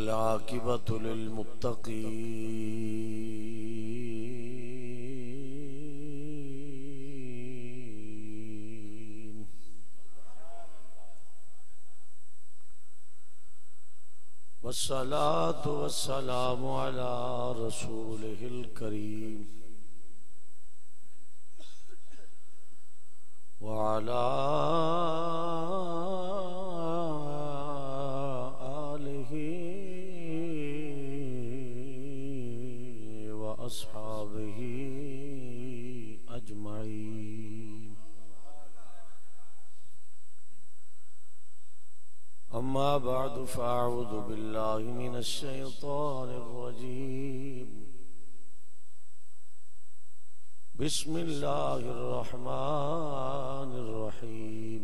والعاقبة للمتقين والصلاة والسلام على رسوله الكريم وعلى آله وأصحابه أجمعين. أما بعد فأعوذ بالله من الشيطان الرجيم. بسم الله الرحمن الرحيم.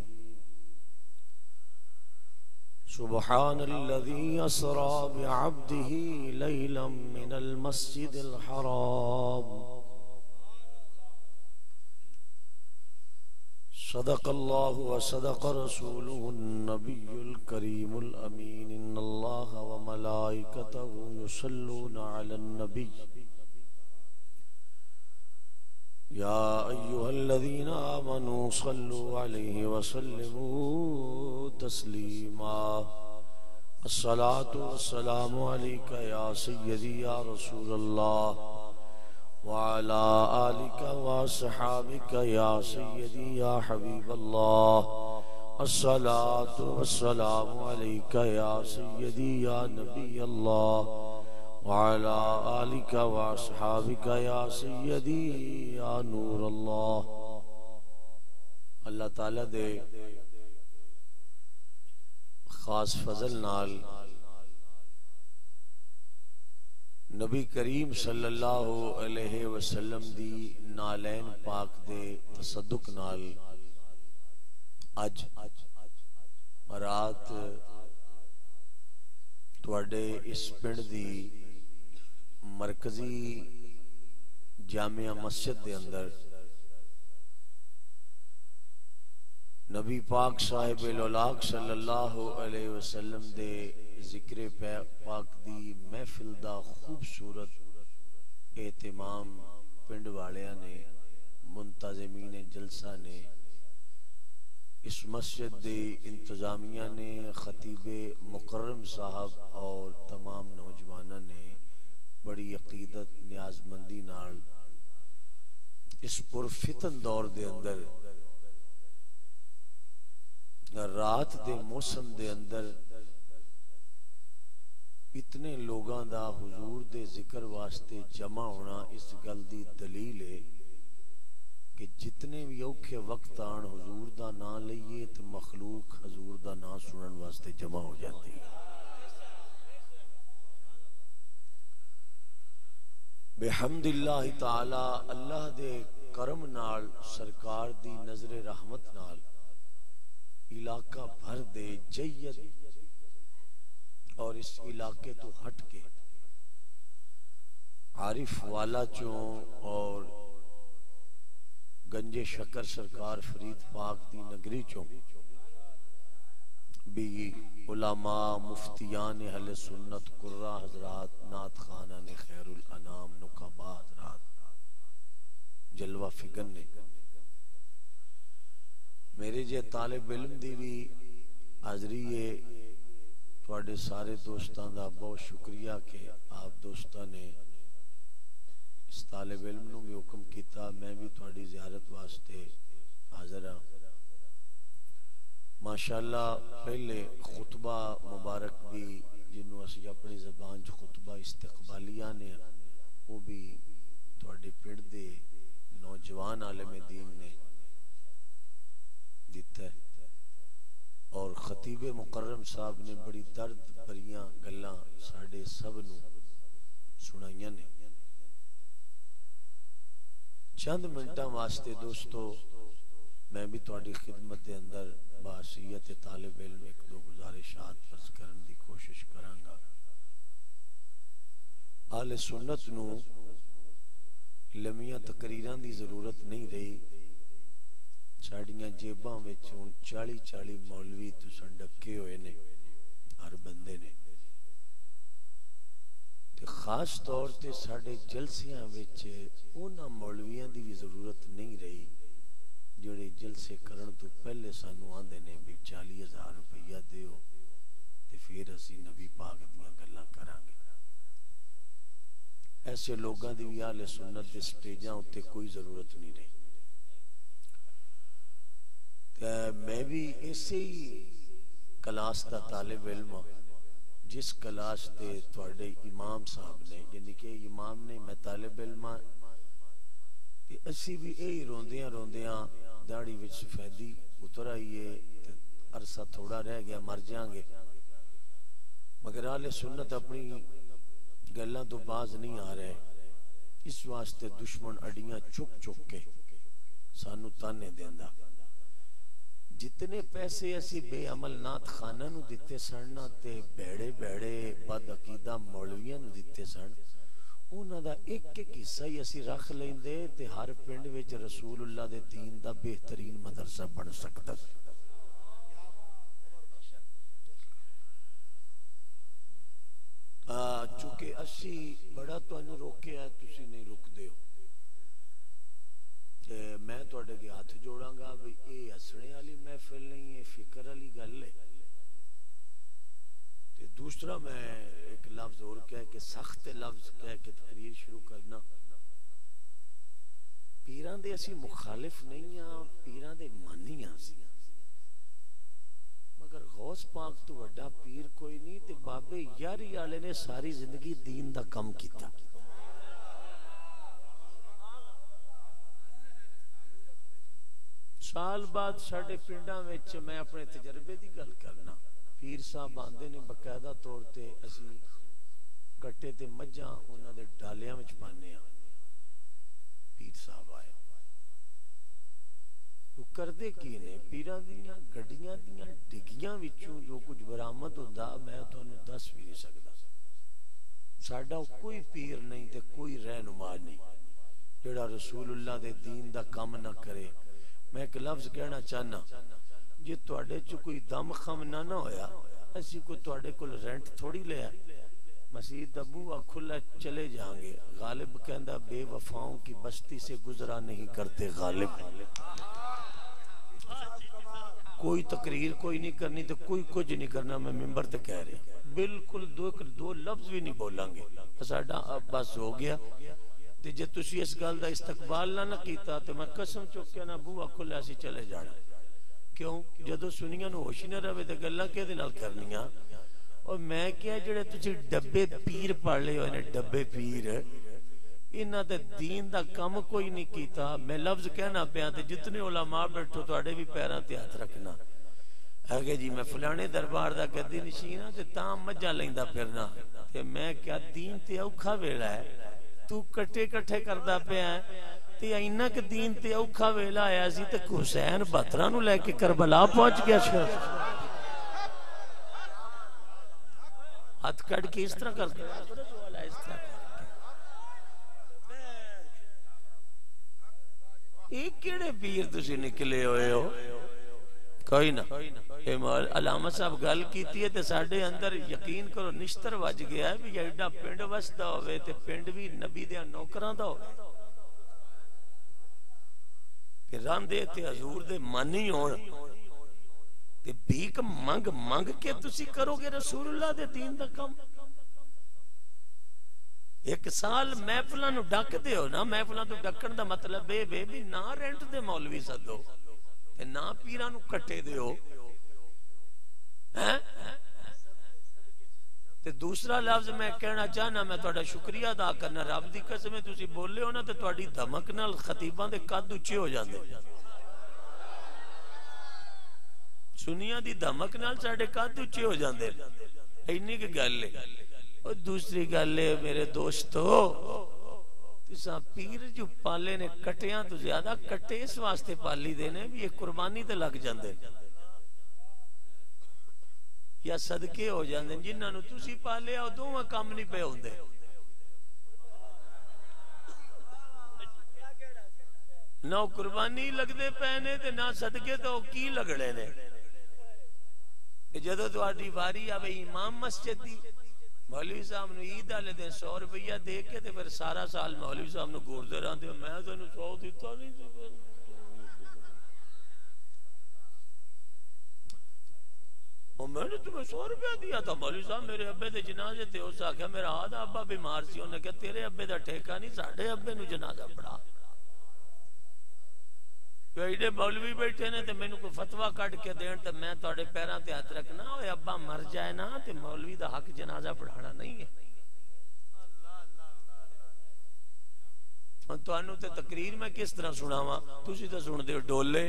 سبحان الذي أسرى بعبده ليلا من المسجد الحرام. صدق الله وصدق رسوله النبي الكريم الأمين. إن الله وملائكته يصلون على النبي يا أيها الذين آمنوا صلوا عليه وسلموا تسليما. الصلاة والسلام عليك يا سيدي يا رسول الله وعلى آلك وصحابك يا سيدي يا حبيب الله. الصلاة والسلام عليك يا سيدي يا نبي الله وعلى آلك وأصحابك يا سيدي يا نور الله. اللہ تعالیٰ دے خاص فضل نال نبی کریم صلی اللہ علیہ وسلم دی نالین پاک دے تصدق نال اج رات تواڈے اس پنڈ دی مرکزی جامعہ مسجد دے اندر نبی پاک صاحب الاولاق صلی اللہ علیہ وسلم دے ذکر پاک دی محفل دا خوبصورت اہتمام پنڈ والیاں نے، منتظمین جلسہ نے، اس مسجد دی انتظامیہ نے، خطیب مکرم صاحب اور تمام نوجوانوں نے بڑی عقیدت نیاز مندی نال اس پرفتن دور دے اندر رات دے موسم دے اندر اتنے لوگاں دا حضور دے ذکر واسطے جمع ہونا اس گل دی دلیل ہے کہ جتنے بھی اوکھے وقت آن حضور دا نام لئیے تو مخلوق حضور دا نام سنن واسطے جمع ہو جاتی ہے. بحمد اللہ تعالی اللہ دے کرم نال سرکار دی نظر رحمت نال علاقہ بھر دے جید اور اس علاقے تو ہٹ کے عارف والا چوں اور گنج شکر سرکار فرید پاک دی نگری چوں بھی علماء مفتیان اہل سنت قرہ حضرات نعت خانہ نے خیر الانام نقبہ حضرات جلوہ فگن نے میرے جے طالب علم دی بھی حاضری ہے. تواڈے سارے دوستاں دا بہت شکریہ کہ آپ دوستاں نے اس طالب علم نو بھی حکم کیتا. میں بھی تواڈی زیارت واسطے حاضر ہاں. ماشاءاللہ پہلے خطبہ مبارک بھی جنہوں اسی اپنی زبان جو خطبہ استقبالیہ نے وہ بھی تواڈے پنڈ دے نوجوان عالم دین نے دیتا ہے اور خطیب مکرم صاحب نے بڑی درد بھریاں گلاں ساڈے سب نو سنائیاں نے. چند منٹاں واسطے دوستو میں بھی تواڈی خدمت دے اندر بحیثیت طالب علم ایک دو گزارشات پس کرن دی کوشش کراں گا. اہل سنت نو لمیاں تقریراں دی ضرورت نہیں رہی. ساڑیاں جیباں وچ ہن 40 مولوی تساں ڈکے ہوئے نے ہر بندے نے. خاص طور تے ساڈے جلسیاں وچ انہاں مولویاں دی بھی ضرورت نہیں رہی جڑے جلسے کرن تو پہلے سانو آندے نے بھی 40,000 روپیہ دیو تے پھر اسی نبی پاک دیاں گلاں کراں گے۔ ایسے لوگاں دی بھی اہل سنت دے سٹیجاں اُتے کوئی ضرورت نہیں رہی۔ میں بھی اسی کلاس دا طالب علم ہوں جس کلاس تے تواڈے امام صاحب نے، یعنی کہ امام نے میں طالب علم ہاں تے اسی بھی یہی روندیاں روندیاں داڑھی وچ سفیدی اتر آئیے تے عرصہ تھوڑا رہ گیا مر جائیں گے، مگر اہل سنت اپنی گلاں تو باز نہیں آ رہے، اس واسطے دشمن اڈیاں چک چک کے سانو تانے دیندا۔ جتنے پیسے اسی بے عمل نات خانہ نو دیتے سن تے بیڑے بیڑے بد عقیدہ مولویاں نو دیتے سن، انہاں دا ایک ایک حصہ ہی اسی رکھ لیندے تے ہر پنڈ وچ رسول اللہ دے دین دا بہترین مدرسہ بن سکتا۔ چونکہ اسی بڑا تانوں روکیا ہے، تسی نہیں رک دیو، میں تواڈے کے ہاتھ جوڑاں گا بھی اے ہسنے والی محفل نہیں ہے، فکر والی گل ہے۔ تے دوسرا میں ایک لفظ اور کہہ کے سخت لفظ کہہ کے تقریر شروع کرنا، پیران دے اسی مخالف نہیں ہاں، پیران دے مانی ہاں سی، مگر غوث پاک تو وڈا پیر کوئی نہیں، تے بابے یاری والے نے ساری زندگی دین دا کم کیتا۔ سال بعد ساڑھے پنڈاں وچ میں اپنے تجربے دی گل کرنا، پیر صاحب آندے نے باقاعدہ طور تے اسی گٹے تے مجھاں انہاں دے ڈالیاں وچ پانے ہاں، پیر صاحب آئے تو کردے کی نے پیراں دیاں گڈیاں دیاں ڈگیاں وچوں جو کچھ برآمد ہوندا میں تانوں دس بھی نہیں سکدا۔ ساڈا کوئی پیر نہیں تے کوئی رہنما نہیں جڑا رسول اللہ دے دین دا کم نہ کرے۔ میں ایک لفظ کہنا چاہنا، جی تواڈے چ کوئی دم خم نہ ہویا، اسی کو تواڈے کول رینٹ تھوڑی لیا، مسجد دا بوہا کھلا چلے جائیں گے۔ غالب کہندا بے وفاؤں کی بستی سے گزرا نہیں کرتے غالب۔ کوئی تقریر کوئی نہیں کرنی تو کوئی کچھ نہیں کرنا، میں ممبر تے کہہ رہا بالکل دو لفظ بھی نہیں بولیں گے، ساڈا بس ہو گیا۔ تے جے تسی اس گل دا استقبال نہ کیتا تے میں قسم چک کے نہ بوہا کھلا سی چلے جانا۔ کیوں؟ جدو سنیاں نو ہوش نہ رہے تے گلاں کہدے نال کرنیاں۔ اور میں کیا جڑے تسی ڈبے پیر پڑھ لے ہوئے نے، ڈبے پیر انہاں تے دین دا کم کوئی نہیں کیتا۔ میں لفظ کہنا پیا تے جتنے علماء بیٹھو تواڈے بھی پیراں تے ہاتھ رکھنا ہے جی میں فلانے دربار دا گدی نشین ہاں تے تاں مجھا لیندا پھرنا، تے میں کیا دین تے اوکھا ویلا ہے، تو کٹے کٹھے کردا پیا ہے تے اینا کہ دین تے اوکھا ویلا آیا سی تے حسین بہتراں نو لے کے کربلا پہنچ گیا سی، ہاتھ کٹ کے اس طرح کرتا ہے۔ ایک کیڑے پیر تسی نکلے ہوئے ہو؟ کوئی نہ۔ علامہ صاحب گل کیتی ہے تے ساڈے اندر یقین کرو نشتر وج گیا ہے بھی ایڈا پنڈ وسدا ہوئے تے پنڈ بھی نبی دے نوکراں دا ہوئے تے راندے تے حضور دے مانی ہون تے بھیک منگ منگ کے تسی کرو گے رسول اللہ دے دین دا کم۔ ایک سال محفلاں نو ڈک دے ہو نا، محفلاں تو ڈکن دا مطلب اے بھی نہ رینٹ دے مولوی سدو تے نہ پیراں نو کٹے دے ہو۔ تے دوسرا لفظ میں کہنا چاہنا، میں تہاڈا شکریہ ادا کرنا، رب دی قسم ہے تسی بولے ہو نا تے تہاڈی دھمک نال خطیباں دے قد اونچے ہو جاندے، سنیاں دی دھمک نال ساڈے قد اونچے ہو جاندے، اینی کی گل ہے۔ اور دوسری گل ہے میرے دوستو، تساں پیر جو پالے نے کٹیاں تو زیادہ کٹے اس واسطے پالی دینے بھی یہ قربانی تے لگ جاندے یا صدقے ہو جاندے، جنہاں نو تسی پالے او دوواں کام نہیں پے ہوندے۔ نہ قربانی لگدے پے نے تے نہ صدقے تو کی لگڑے نے۔ جدوں تہاڈی واری آوے امام مسجد دی مولوی صاحب نے عید والے دن 100 روپیہ دے کے تے پھر سارا سال مولوی صاحب نے گھردے رہندے میں تینوں 100 دیتا نہیں میں نے تمہیں 100 روپیہ دیا تھا مولوی صاحب میرے ابے دے جنازے تے اس آکھیا میرا آدھا ابا بیمار سی انہیں کہا تیرے ابے دا ٹھیکہ نہیں ساڑھے ابے نو جنازہ پڑھا کہ ایڈے مولوی بیٹھے نے تے میں نے کوئی فتوہ کٹ کے دین تے میں توڑے پیران تے ہاتھ رکھنا اوے ابا مر جائے نا تے مولوی دا حق جنازہ پڑھانا نہیں ہے تو انہوں تے تقریر میں کس طرح سناواں تسی تے سن دے ڈولے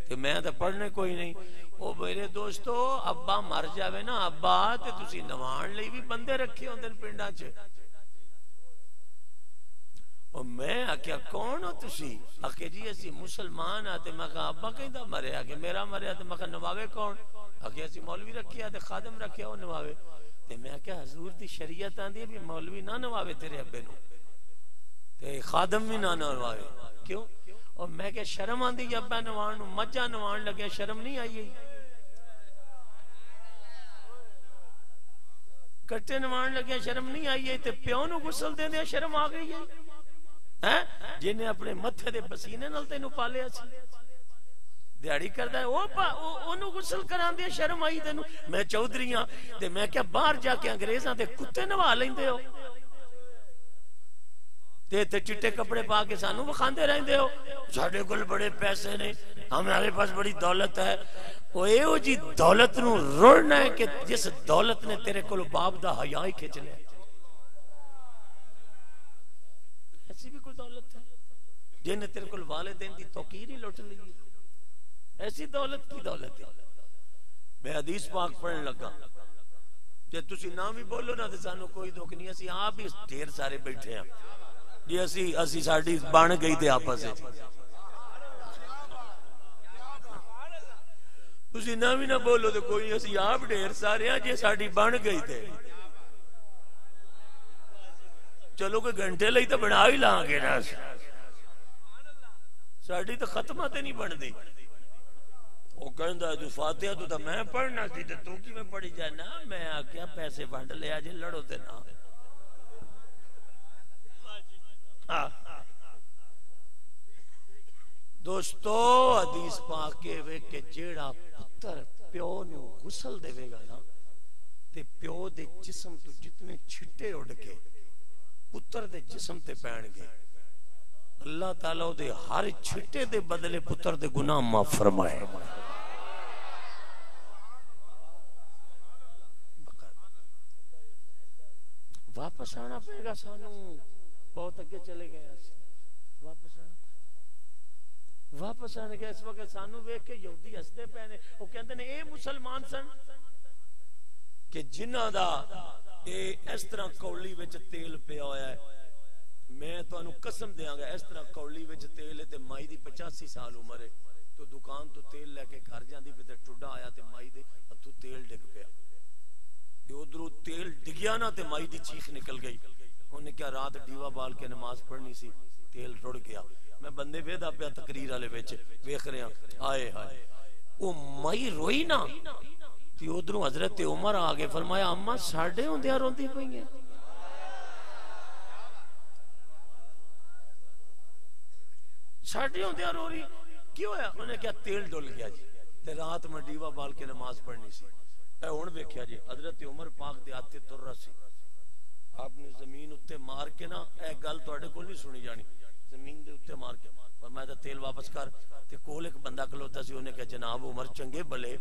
تے میں تے پڑھنے کوئی نہیں او میرے دوستو ابا مر جاوے نا ابا تے تسی نوان لئی بھی بندے رکھے ہوندے پنڈاں چ اور میں آکھیا کون ہو تسی آکھے جی اسی مسلمان آتے میں کہا ابا کہیں دا مرے آکھے میرا مرے آتے میں کہا نواوے کون آکھے اسی مولوی رکھے آتے خادم رکھے ہو نواوے تے میں آکھیا حضور دی شریعت آن دی بھی مولوی نہ نواوے تیرے ابے نو تے خادم بھی نہ نواوے کیوں اور میں کہ شرم آن دی ابا نوان مجھا نوان لگے شرم نہیں آئی کٹے نوان لگے شرم نہیں آئی تے پیو نو غسل دے دیا شرم آ گئی ہے جنہیں اپنے متھے دے پسینے نال تینوں پالیا سی دیہڑی کردا ہے اونوں غسل کران دی شرم آئی تینوں میں چودھری ہاں تے میں کیا باہر جا کے انگریزاں دے کتے نوا لیندے ہو تے چٹے کپڑے پا کے سانو وکھاندے رہندے ہو ساڈے کول بڑے پیسے نے ہمارے پاس بڑی دولت ہے او ایو جی دولت نو رڑنا ہے کہ جس دولت نے تیرے کول باپ دا حیا ہی کھچ لیا ایسی بھی کوئی دولت ہے جن نے تیرے کول والدین دی توقیر ہی لٹ لی ایسی دولت کی دولت ہے میں حدیث پاک پڑھن لگا جے تسی نہ بھی بولو نا تے سانو کوئی دکھ نہیں اسی آپ بھی ڈھیر سارے بیٹھے ہیں جی اسی ساڈی بن گئی تے آپس وچ تسی نہ بھی نہ بولو تے کوئی اسی آپ ڈھیر سارے ہیں جے ساڈی بن گئی تے چلو کوئی گھنٹے لئی تے بنا ہی لاں گے نا ساڈی تے ختمہ تے نہیں بن دی وہ کہندا جو فاتحہ تو تے میں پڑھنا سی تے تو کیویں پڑھی جائے نا میں آکھیا پیسے ونڈ لیا جے لڑو تے نہ دوستو حدیث پاک کے وے کہ جیڑا پتر پیو نو غسل دے گا نا تے پیو دے جسم تو جتنے چھٹے اڑ کے پتر دے جسم تے پین گے اللہ تعالیٰ دے ہر چھٹے دے بدلے پتر دے گناہ معاف فرمائے واپس آنا پڑے گا سانو بہت اگے چلے گئے واپس آنے گئے اس وقت سانو ویکھ کے یہودی ہسدے پے نے وہ کہندے نے اے مسلمان سن کہ جنہاں دا اے اس طرح کولی وچ تیل پیا ہویا ہے میں تانوں قسم دیاں گا اس طرح کولی وچ تیل ہے تے مائی دی 85 سال عمر ہے تو دکان تو تیل لے کے گھر جاندی پے تے ٹھڈا آیا تے مائی دے ہتھوں تیل ڈگ پیا تے ادھروں تیل ڈگیا نا تے مائی دی چیخ نکل گئی انہیں کیا رات ڈیوا بال کے نماز پڑھنی سی تیل رڑ گیا میں بندے ویدا پیا تقریر والے وچ ویکھ رہا آئے ہائے او مائی روئی نا تے ادھروں حضرت عمر آ گئے فرمایا اماں ساڈے ہوندیاں روندی پئی ہیں ساڈے ہوندیاں رو رہی کیوں ہویا انہیں کیا تیل ڈل گیا جی تے رات میں ڈیوا بال کے نماز پڑھنی سی اے ہن ویکھیا جی حضرت عمر پاک دے ہاتھ تے تر رہا سی آپ نے زمین اتے مار کے نا اے گل تواڈے کول نہیں سنی جانی زمین دے اتے مار کے فرمایا تیل واپس کر تے کول ایک بندہ کھلوتا سی انہیں کہا جناب عمر چنگے بھلے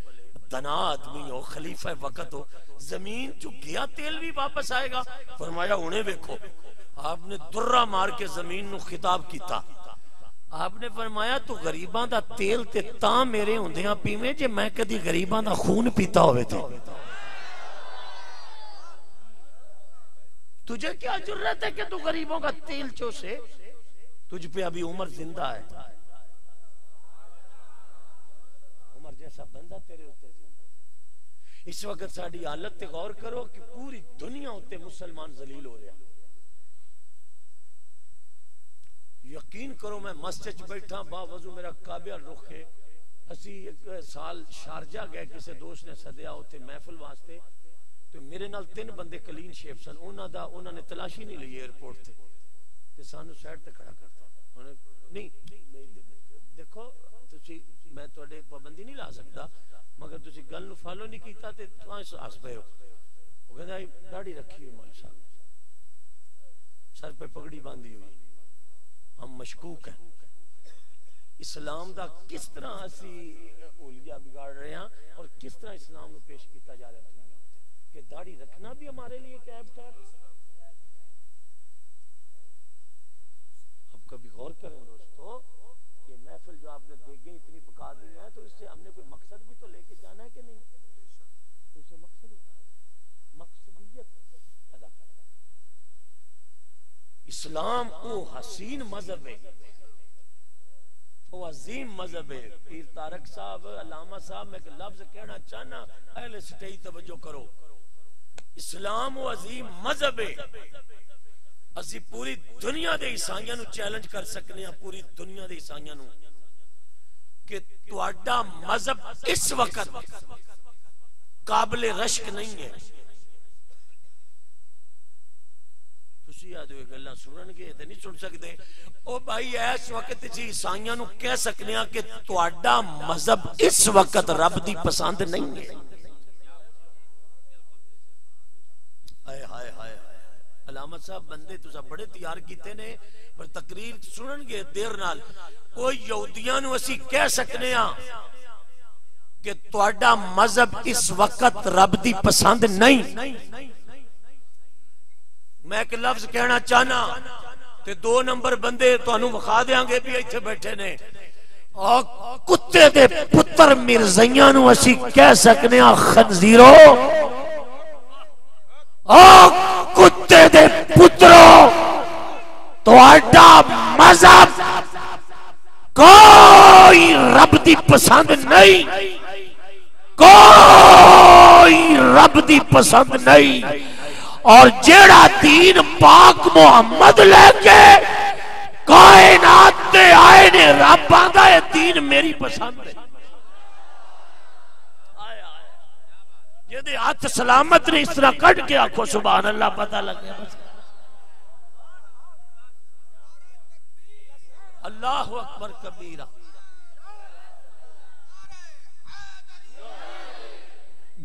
دنا آدمی ہو خلیفہ وقت ہو زمین چ گیا تیل بھی واپس آئے گا فرمایا انہیں ویکھو آپ نے درہ مار کے زمین نو خطاب کیتا آپ نے فرمایا تو غریباں دا تیل تے تاں میرے ہوندیاں پیویں جے میں کدی غریباں دا خون پیتا ہوئے تھے تجھے کیا جرت ہے کہ تو غریبوں کا تیل چوسے تجھ پہ ابھی عمر زندہ ہے عمر جیسا بندہ تیرے ہوتے زندہ اس وقت ساڑی حالت تے غور کرو کہ پوری دنیا ہوتے مسلمان ذلیل ہو رہا یقین کرو میں مسجد بیٹھا باوضو میرا قابل رخ ہے اسی ایک سال شارجہ گئے کسی دوست نے صدیا ہوتے محفل واسطے تو میرے نال 3 بندے کلین شیپ سن، انہوں نے تلاشی نہیں لی ایئرپورٹ تے تے سانو سائڈ تے کھڑا کرتا نہیں دیکھو تسی میں تواڈے پابندی نہیں لا سکتا مگر تسی گل نو فالو نہیں کیتا تے تساں ہس پئے ہو۔ وہ کہندا داڑھی رکھی ہوئی مول صاحب، سر پہ پگڑی باندھی ہوئی، ہم مشکوک ہیں اسلام دا کس طرح اسی اولیا بگاڑ رہے ہیں اور کس طرح اسلام کو پیش کیتا جا رہا ہے کہ داڑھی رکھنا بھی ہمارے لیے ایک عیب ہے۔ اب کبھی غور کریں دوستو، یہ محفل جو آپ نے دیکھیں اتنی پکا دی ہے تو اس سے ہم نے کوئی مقصد بھی تو لے کے جانا ہے کہ نہیں؟ تو اسے مقصد ہوتا ہے، مقصدیت ادا کرنا۔ اسلام وہ حسین مذہب ہے، وہ عظیم مذہب ہے۔ پیر طارق صاحب، علامہ صاحب، میں ایک لفظ کہنا چاہنا، اہل سٹیج توجہ کرو، اسلام وہ عظیم مذہب ہے۔ اسی پوری دنیا دے عیسائیاں نو چیلنج کر سکنے ہیں، پوری دنیا دے عیسائیاں نو، کہ تواڈا مذہب اس وقت قابل رشک نہیں ہے۔ تسی آدھو یہ گلہ سنن گے تے نہیں سن سکتے، او بھائی اس وقت جی عیسائیاں نو کہہ سکنے ہیں کہ تواڈا مذہب اس وقت رب دی پسند نہیں ہے۔ ہائے ہائے ہائے، علامت صاحب بندے تسا بڑے تیار کیتے نے پر تقریر سنن گے دیر نال، او یہودیاں نو اسی کہہ سکنے ہاں کہ تواڈا مذہب اس وقت رب دی پسند نہیں۔ میں ایک لفظ کہنا چاہنا تے 2 نمبر بندے تانوں وکھا دیاں گے بھی ایتھے بیٹھے نے، اور کتے دے پتر مرزائیاں نو اسی کہہ سکنے ہاں خنزیرو، کتے دے پترو، تواڈا مذہب کوئی رب دی پسند نہیں، کوئی رب دی پسند نہیں، اور جیڑا دین پاک محمد لے کے کائنات تے آئے نے، رب آندا ہے دین میری پسند ہے۔ یہ ہاتھ سلامت نے اس طرح کٹ کے آنکھوں سبحان اللہ پتہ لگے۔ اللہ اکبر کبیرہ۔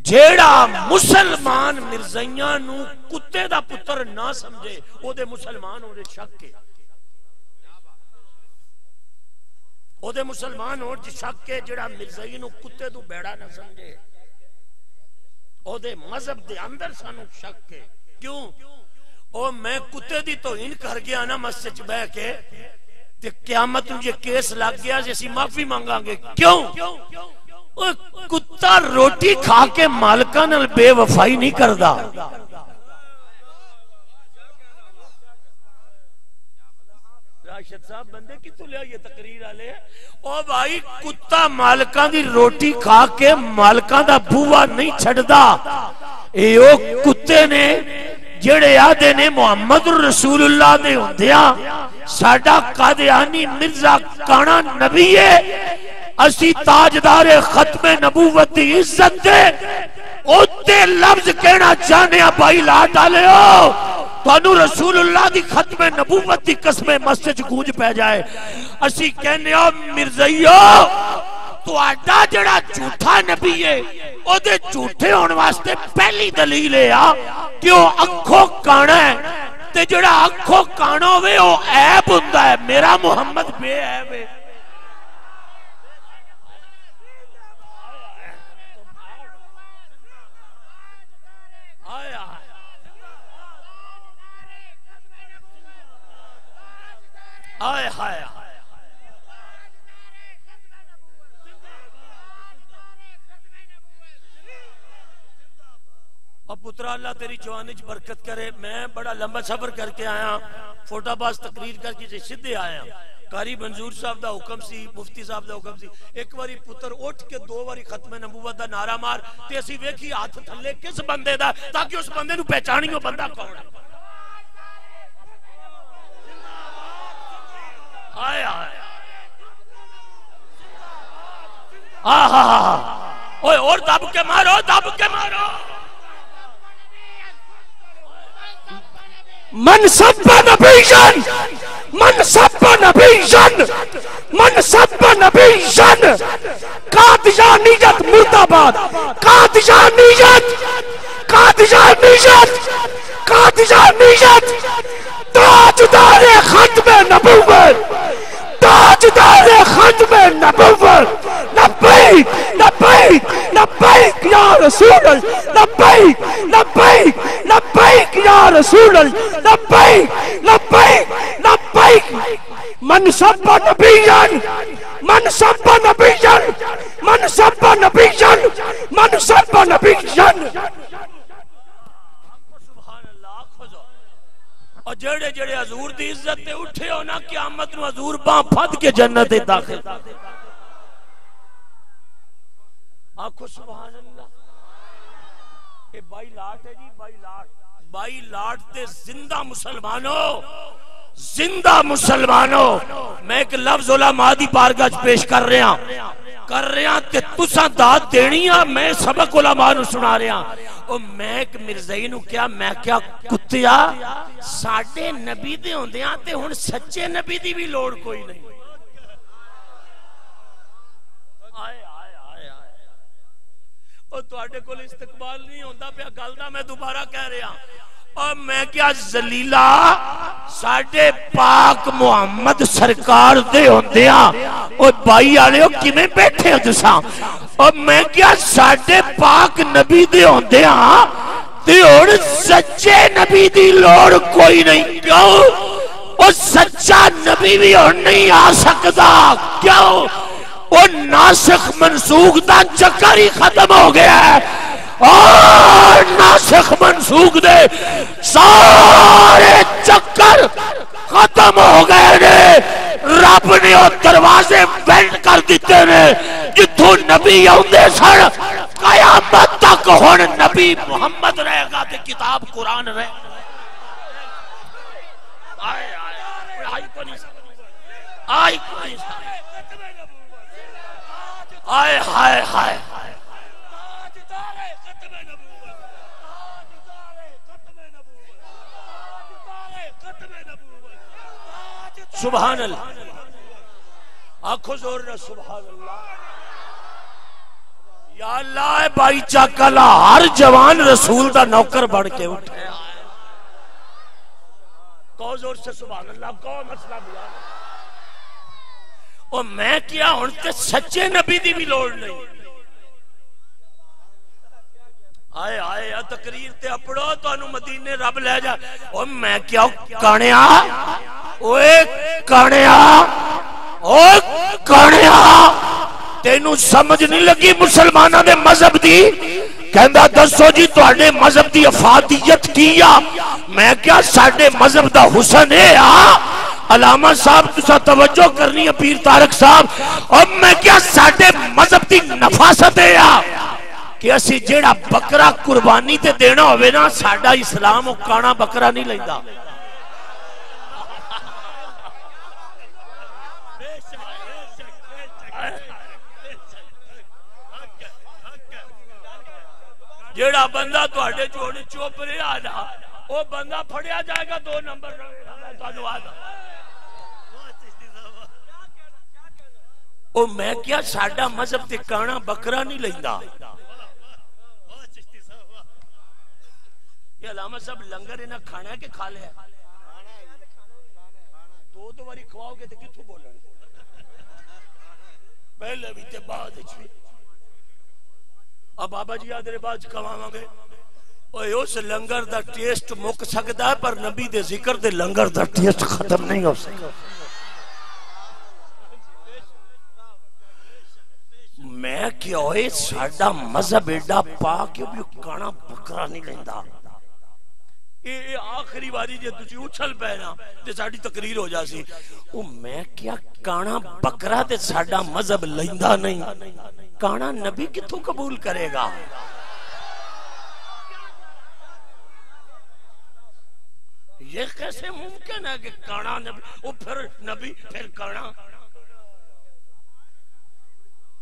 جیڑا مسلمان مرزائیاں نو کتے دا پتر نہ سمجھے او دے مسلمان ہو دے شک ہے، او دے مسلمان ہو دے شک ہے۔ جیڑا مرزائی نو کتے دو بیڑا نہ سمجھے او دے مذہب دے اندر سانو شک ہے۔ کیوں؟ او میں کتے دی توہین کر گیا نا مسجد چ بیٹھ کے تے قیامت یہ کیس لگ گیا جیسی معافی مانگاں گے۔ کیوں؟ کتا روٹی کھا کے مالکاں نال بے وفائی نہیں کردا۔ راشد صاحب بندے کی تو لیا یہ تقریر آلے، او بھائی کتا مالکاں دی روٹی کھا کے مالکاں دا بوہ نہیں چھڑدا۔ اے او کتے نے جڑے آدھے نے محمد رسول اللہ دے ہوندیاں ساڈا قادیانی مرزا کانا نبی ہے، اسی تاجدار ختم نبوت دی عزت دے اوتے لفظ کہنا چاہنے ہیں بھائی لا ڈالے ہو تو رسول اللہ دی ختم نبوت دی قسم مسجد گونج پہ جائے۔ اسی کہنے ہو مرزائیو تو آڈا جڑا جھوٹا نبی ہے او دے جھوٹے ہونے واسطے پہلی دلیل ہے کہ وہ اکھوں کانا ہے، تے جڑا اکھوں کانا ہوئے وہ عیب ہوندہ ہے، میرا محمد بے عیب ہے۔ آئے ہائے اور پترا اللہ تیری جوانی چ برکت کرے۔ میں بڑا لمبا سفر کر کے آیا، فوٹا باز تقریر کر کے سدھے آیا۔ قاری منظور صاحب دا حکم سی، مفتی صاحب دا حکم سی، ایک واری پتر اٹھ کے 2 واری ختم نبوت دا نعرہ مار تے اسی ویکھی ہاتھ تھلے کس بندے دا تاکہ اس بندے نو پہچانی ہو بندہ کون ہے۔ آئے آئے آہا اوے اور دب کے مارو، دب کے مارو۔ من سب نبیًا من سب نبیًا من سب نبیًا قادیانیت مرد آباد قادیانیت قادیانیت قادیانیت تاجدار ختم نبوت تاجدار ختم نبوت لبیک لبیک لبیک یا رسول اللہ لبیک لبیک لبیک یا رسول اللہ لبیک لبیک لبیک من سب نبیًا من سب نبیًا من سب نبیًا من سب نبیًا اور جڑے جڑے حضور دی عزت تے اٹھے ہو نا قیامت نو حضور باں پھد کے جنت داخل آنکھو سبحان اللہ. اے بائی لاٹ ہے جی بائی لاٹ بائی لاٹ تے زندہ مسلمانوں زندہ مسلمانوں میں ایک لفظ علماء دی بارگاہ پیش کر رہا تے تساں داد دینی ہاں میں سبق علماء نو سنا رہا او میں ایک مرزائی نو کیا میں کیا کتیا ساڑھے نبی دے ہوندیاں تے ہن سچے نبی دی بھی لوڑ کوئی نہیں. اور تواڈے کول استقبال نہیں ہوندا پیا گل دا میں دوبارہ کہہ رہا اور میں کیا ذلیلا ساڈے پاک محمد سرکار دے ہوندیاں اور بائی والے کیویں بیٹھے ہو تساں اور میں کیا ساڈے پاک نبی دے ہوندیاں تے ہن سچے نبی دی لوڑ کوئی نہیں. کیوں او سچا نبی بھی ہن نہیں آ سکدا کیوں وہ ناسخ منسوخ دا چکر ہی ختم ہو گیا ہے اور ناسخ منسوخ دے سارے چکر ختم ہو گئے نے. رب نے وہ دروازے بند کر دیتے نے جتھوں نبی آندے سن قیامت تک ہن نبی محمد رہے گا تے کتاب قرآن رہے آئی کو نہیں آئی کو نہیں آئے ہائے ہائے سبحان اللہ آنکھو زور نہ سبحان اللہ. یا اللہ بائی چاکلا ہر جوان رسول دا نوکر بڑھ کے اٹھے کو زور سے سبحان اللہ کو مسئلہ بیان اور میں کیا ہونتے سچے نبی دی بھی لوڑ نہیں. آئے آئے تقریر تے اپڑو تو انو مدینے رب لے جا اور میں کیا کانیا اوے کانیا اوے کانیا تینوں سمجھ نہیں لگی مسلمانہ دے مذہب دی کہندہ دسو جی تو اڑے مذہب دی افادیت کیا میں کیا ساڑھے مذہب دا حسن ہے علامہ صاحب تسا توجہ کرنی ہے پیر طارق صاحب اور میں کیا ساڑھے مذہب دی نفاست ہے کہ اسی جیڑا بکرا قربانی تے دینا ہوئے نا ساڑھا اسلام و کانا بکرا نہیں لیندہ جیڑا بندہ تو اڑے جوڑے چوپ رہے آجا وہ بندہ پھڑیا جائے گا 2 نمبر او میں کیا ساڑھا مذہب تے کانا بکرا نہیں لیندہ. یہ علامہ صاحب لنگر انہا کھانا ہے کہ کھا لیا دو باری کھواؤ گے تو کتھو بولن پہلے بھی تے بعد اچھی اب بابا جی آدھر بعد کھواؤں گے اوہ اس لنگر دا ٹیسٹ مک سکتا ہے پر نبی دے ذکر دے لنگر دا ٹیسٹ ختم نہیں ہو سکتا. میں کیا ہوئے ساڑھا مذہب ایڈا پاک بھی کانا بکرا نہیں لیندہ. یہ آخری باری جے تجھے اچھل پہنا جے ساڑھی تقریر ہو جاسی وہ میں کیا کانا بکرا تے ساڑھا مذہب لیندہ نہیں کانا نبی کتوں قبول کرے گا. یہ کیسے ممکن ہے کہ کانا نبی وہ پھر نبی پھر کانا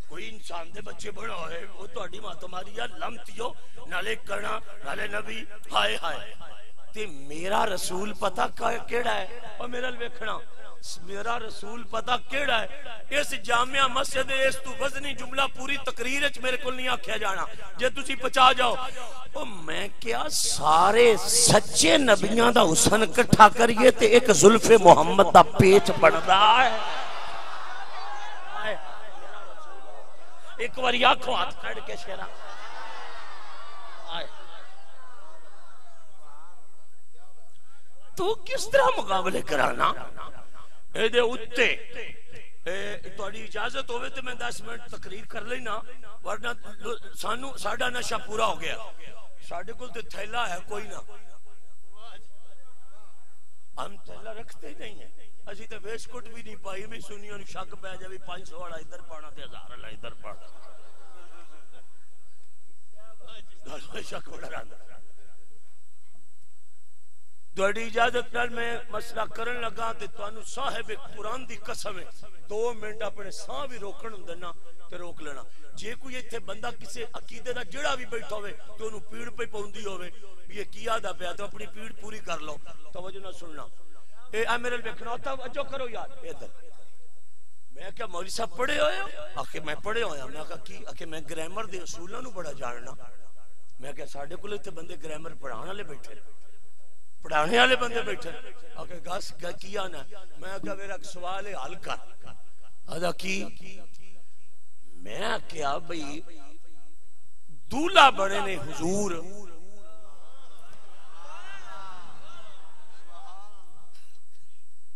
کوئی انسان دے بچے بڑا ہے وہ تو اڈی ماں تمہاری یا لمتیو نالے کرنا نالے نبی ہائے ہائے تے میرا رسول پتہ کیڑا ہے؟ اور میرا ویکھنا میرا رسول پتہ کیڑا ہے؟ اس جامعہ مسجد اس تو وزنی جملہ پوری تقریر وچ میرے کول نہیں آکھیا جانا جے تسی پچا جاؤ. او میں کیا سارے سچے نبیاں دا حسن اکٹھا کریے تے ایک زلف محمد دا پیچ بندا ہے. ایک واری آنکھوں ہاتھ کھڑ کے شیرا تو کس طرح مقابلے کرانا اے دے اتے تھوڑی اجازت ہوئے تو میں 10 منٹ تقریر کر لینا ورنہ ساڈا نشہ پورا ہو گیا. ساڈے کول تے تھیلا ہے کوئی نہ, ہم تھیلا رکھتے ہی نہیں ہیں. اسی تے ویسکٹ بھی نہیں پائی میں سنیوں شک پہ جا بھی 500 والا ادھر پانا تے 1000 والا ادھر پانا شک بڑا رہا. تھوڑی اجازت نال میں مسئلہ کرن لگا تے تانوں صاحب قرآن دی قسم ہے 2 منٹ اپنے ساہ بھی روکن ہوندے نا تے روک لینا. جے کوئی ایتھے بندہ کسے عقیدے دا جڑا بھی بیٹھا ہوئے تے اونوں پیڑ پہ پوندی ہوئے یہ کیا دا پیا تو اپنی پیڑ پوری کر لو. توجہ نہ سننا اے میرے ویکھنا توجہ کرو یار. ادھر میں کیا مولوی صاحب پڑھے ہوئے ہو؟ آکھے میں پڑھے ہویا. میں کہا کی؟ آکھے میں گرامر دے اصولاں نوں بڑا جاننا. میں کہا ساڈے کول ایتھے بندے گرامر پڑھان والے بیٹھے پڑھانے والے بندے بیٹھے. آکھے گس کیا نا؟ میں کہا میرا سوال ہے حل کر. ادا کی؟ میں کیا بھئی دولہا بڑے نے حضور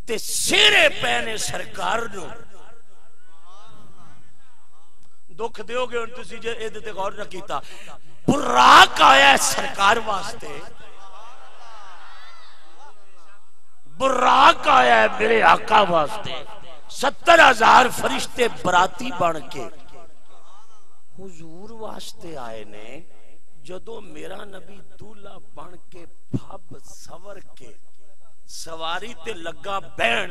تے سیرے پینے سرکار نو دکھ دیو گے ان تسی جے ایدتے غور نہ کیتا. براق آیا ہے سرکار واسطے, براق آیا ہے میرے آقا واسطے. 70,000 فرشتے براتی بن کے حضور واسطے آئے نے. جدو میرا نبی دولہا بن کے بھب سور کے سواری تے لگا بین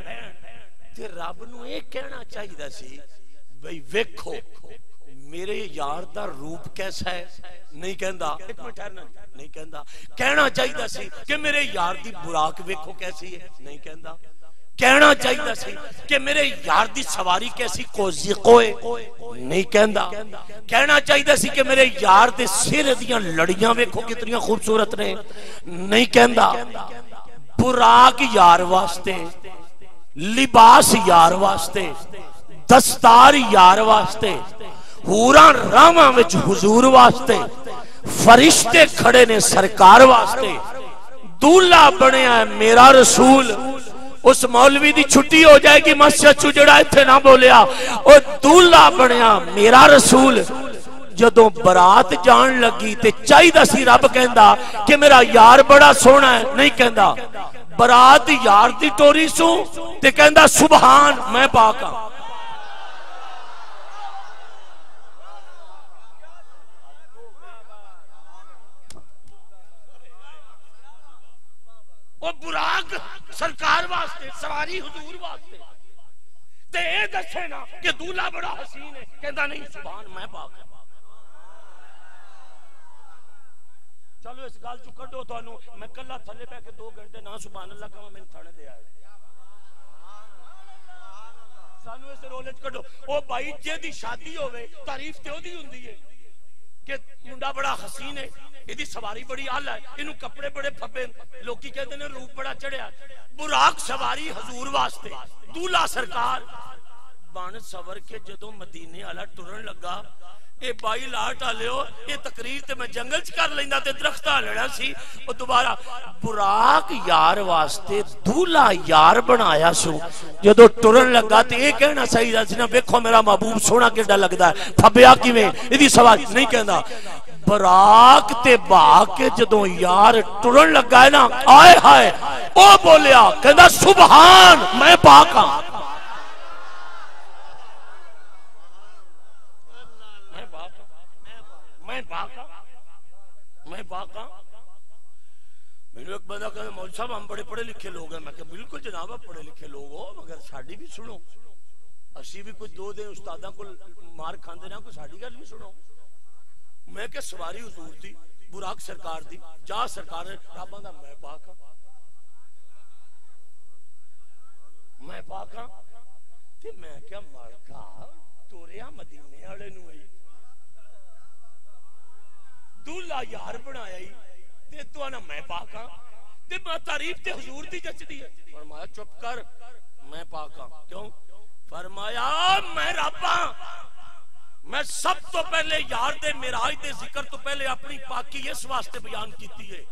تے رب نو ایک کہنا چاہیے دا سی بھئی ویکھو میرے یار دا روپ کیسا ہے؟ نہیں کہندا. ایک منٹ ٹھہرنا, نہیں کہندا. کہنا چاہیے دا سی کہ میرے یار دی براق ویکھو کیسی ہے؟ نہیں کہندا. کہنا چاہیے دا سی کہ میرے یار دی سواری کیسی کوزیقوئے؟ نہیں کہندا. کہنا چاہیے دا سی کہ میرے یار دے سر دیاں لڑیاں ویکھو کتنی خوبصورت نے؟ نہیں کہندا. براق یار واسطے, لباس یار واسطے, دستار یار واسطے, حوراں راواں وچ حضور واسطے, فرشتے کھڑے نے سرکار واسطے. دولہا بنیا ہے میرا رسول. اس مولوی دی چھٹی ہو جائے گی مسجد چ جڑا ایتھے نہ بولیا. او دولہا بنیا میرا رسول. جدوں برات جان لگی تے چاہیدا سی رب کہندا کہ میرا یار بڑا سونا ہے. نہیں کہندا. برات یار دی ٹوری سو تے کہندا سبحان میں پاک ہاں. وہ براق سرکار واسطے, سواری حضور واسطے. تے اے دسے نا کہ دولہا بڑا حسین ہے, کہندا نہیں سبحان میں پاک ہاں. چلو اس گل چ کڈو تانوں میں کلا تھلے پہ کے 2 گھنٹے نہ سبحان اللہ کہاں میں تھانے دے آئے. سانو اس رولے چ کڈو. او بھائی جے دی شادی ہوے تعریف تے اودی ہوندی ہے کہ منڈا بڑا حسین ہے, ایدی سواری بڑی اعلی ہے, اینو کپڑے بڑے پھبے, لوکی کہتے نے روپ بڑا چڑھیا. براق سواری حضور واسطے. دولہا سرکار بن سور کے جدوں مدینے والا ٹرن لگا اے بائی لاٹ آلیو یہ تقریر تے میں جنگل چ کر لیندا تے درختہ لینا سی. او دوبارہ براق یار واسطے دولہا یار بنایا سو. جدو ٹرن لگا تے اے کہنا صحیح سی نا ویکھو میرا محبوب سونا کیڈا لگدا ہے, پھبیا کیویں ایدی سواری. نہیں کہندا. براق تے با کے جدوں یار ٹرن لگا ہے نا آئے ہائے او بولیا کہندا سبحان میں پاک ہاں. میں باقا. میرے ایک بندہ کہا مولوی صاحب ہم بڑے پڑھے لکھے لوگ ہیں. میں کہا بالکل جناب آپ پڑھے لکھے لوگ ہو مگر ساڑی بھی سنو. اسی بھی کوئی 2 دن استاداں کو مار کھاندے نا کوئی ساڑی گل بھی سنو. میں کہ سواری حضور تھی. براق سرکار دی جا سرکار رب آندا میں پاک ہاں میں پاک ہاں تے میں کیا مالکا توریا مدینے والے نو ہی دولہا یار بنایا ہی تے تو آنا میں پاک ہاں تے میں تعریف تے حضور دی جچ دی ہے فرمایا چپ کر میں پاک ہاں کیوں فرمایا میں رب ہاں میں سب تو پہلے یار دے معراج دے ذکر تو پہلے اپنی پاکی اس واسطے بیان کیتی ہے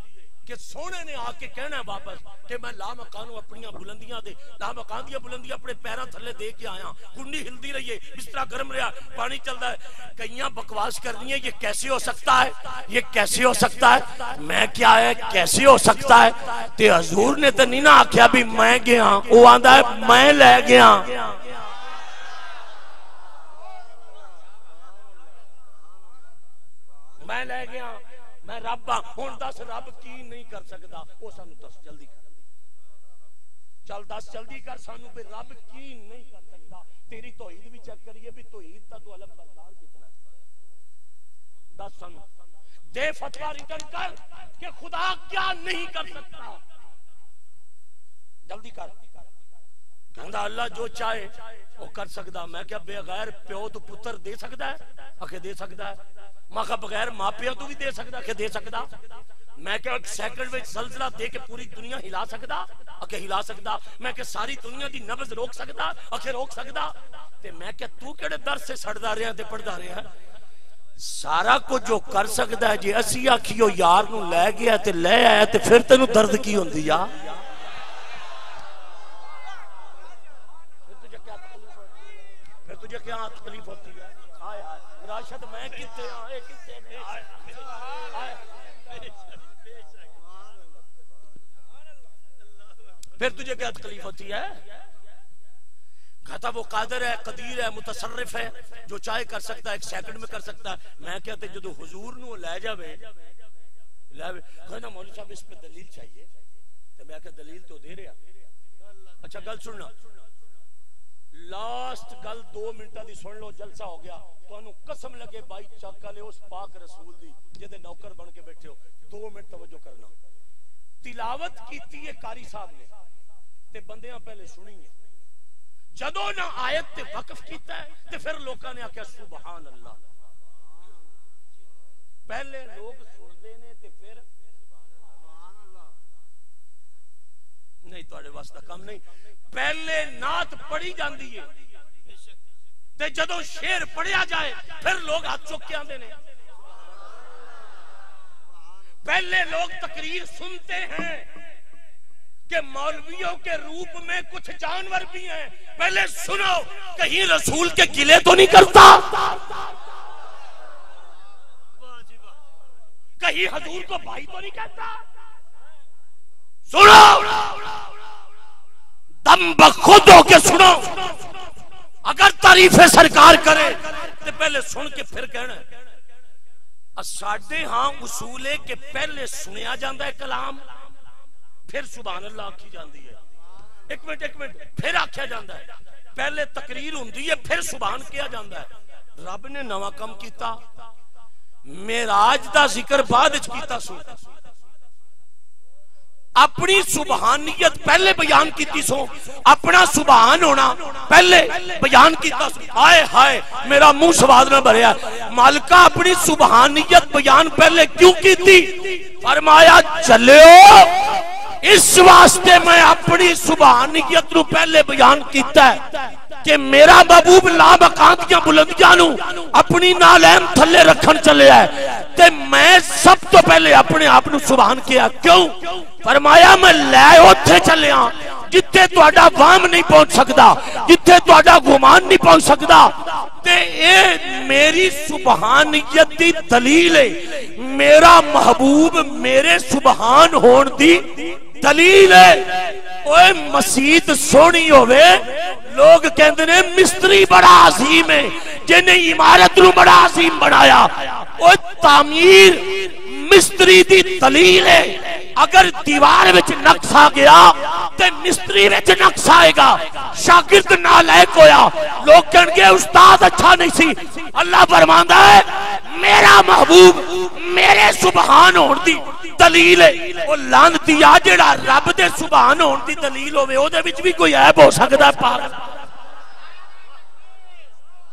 کہ سونے نے آ کے کہنا ہے واپس کہ میں لامکانوں اپنی بلندیاں دے لامکان دی بلندیاں اپنے پیراں تھلے دے کے آیا کنڈی ہلدی رہی ہے بستر گرم رہا پانی چلدا ہے کئیاں بکواس کرنی ہے یہ کیسے ہو سکتا ہے یہ کیسے ہو سکتا ہے میں کیا ہے کیسے ہو سکتا ہے تے حضور نے تے نہیں نہ آکھیا بھی میں گیا او آندا ہے میں لے گیا میں لے گیا میں رب ہاں ہن دس رب کی نہیں کر سکدا او سانو دس جلدی کر چل دس جلدی کر سانو پہ رب کی نہیں کر سکدا تیری توحید بھی چیک کریے بھی توحید تا تو علم بردار کتنا ہے دس سانو دے فتویٰ ریٹن کر کہ خدا کیا نہیں کر سکتا جلدی کر کہندا اللہ جو چاہے وہ کر سکدا میں کیا بغیر پیو تو پتر دے سکدا ہے اکھے دے سکدا ہے ماں کا بغیر ماپیاں تو بھی دے سکدا کہ دے سکدا میں کہ ایک سیکنڈ میں زلزلہ دے کے پوری دنیا ہلا سکدا کہ ہلا سکدا میں کہ ساری دنیا دی نبض روک سکدا کہ روک سکدا تے میں کہ تو کیڑے در سے سڑدا رہیا تے پڑھدا رہیا سارا کچھ جو کر سکدا ہے جی اسی آکھیو یار نو لے گیا تے لے آیا تے پھر تینوں درد کی ہوندی یا پھر تجھے کیا تکلیف ہوتی ہے ہائے ہائے راشد میں کتے آئے کتے پھر تجھے کیا تکلیف ہوتی ہے کہتا وہ قادر ہے قدیر ہے متصرف ہے جو چاہے کر سکتا ہے ایک سیکنڈ میں کر سکتا ہے میں کہتے جدو حضور نو لے جاوے کہنا مولوی صاحب اس پہ دلیل چاہیے تو میں کہا دلیل تو دے رہا اچھا گل سننا لاسٹ گل 2 منٹا دی سن لو جلسہ ہو گیا تو انہوں قسم لگے بائی چاکا لے اس پاک رسول دی جدے نوکر بن کے بیٹھے ہو 2 منٹ توجہ کرنا تلاوت کیتی ہے قاری صاحب نے تے بندیاں پہلے سنی ہے جدو نہ آیت تے وقف کیتا ہے تے پھر لوکاں نے آکھیا سبحان اللہ پہلے لوگ سن دے نے تے پھر نہیں تواڈے واسطہ کم نہیں پہلے نعت پڑھی جاندی ہے تے جدو شعر پڑھیا جائے پھر لوگ ہاتھ چک کے آندے نے پہلے لوگ تقریر سنتے ہیں کہ مولویوں کے روپ میں کچھ جانور بھی ہیں پہلے سنو کہیں رسول کے گلے تو نہیں کرتا کہیں حضور کو بھائی تو نہیں کہتا سنو دم بخود ہو کے سنو اگر تعریف سرکار کرے تو پہلے سن کے پھر کہنا ہے ساڑھے ہاں اصول ہے کہ پہلے سنیا جاندہ ہے کلام پھر سبحان اللہ آکھی جاندی ہے ایک منٹ پھر آکھیا جاندہ ہے پہلے تقریر ہوندی ہے پھر سبحان کیا جاندہ ہے رب نے نواں کم کیتا معراج دا ذکر بعد وچ کیتا سو اپنی سبحانیت پہلے بیان کیتی سو اپنا سبحان ہونا پہلے بیان کیتا سو ہائے ہائے میرا منہ سواد نہ بھریا مالکہ اپنی سبحانیت بیان پہلے کیوں کیتی فرمایا چلیو اس واسطے میں اپنی سبحانیت نو پہلے بیان کیتا ہے کہ میرا محبوب لامکاندیاں بلندیاں نو اپنی نالین تھلے رکھن چلے ہے تے میں سب تو پہلے اپنے آپ نو سبحان کیا کیوں فرمایا میں لے اوتھے چلے ہاں جتھے تہاڈا وام نہیں پہنچ سکدا جتھے تہاڈا گمان نہیں پہنچ سکدا تے اے میری سبحانیت دی دلیل ہے میرا محبوب میرے سبحان ہون دی دلیل ہے اوے مسجد سونی ہوئے لوگ کہندے نے مستری بڑا عظیم ہے جنہیں عمارت نو بڑا عظیم بنایا اوے تعمیر مستری دی دلیل ہے اگر دیوار وچ نقص آ گیا تے مستری وچ نقص آئے گا شاگرد نالائق ہویا لوگ کہن گے استاد اچھا نہیں سی اللہ فرماندا ہے میرا محبوب میرے سبحان ہون دی دلیل ہے او لعنتیا جڑا رب دے سبحان ہون دی دلیل ہوے او دے وچ بھی کوئی عیب ہو سکدا ہے پاگل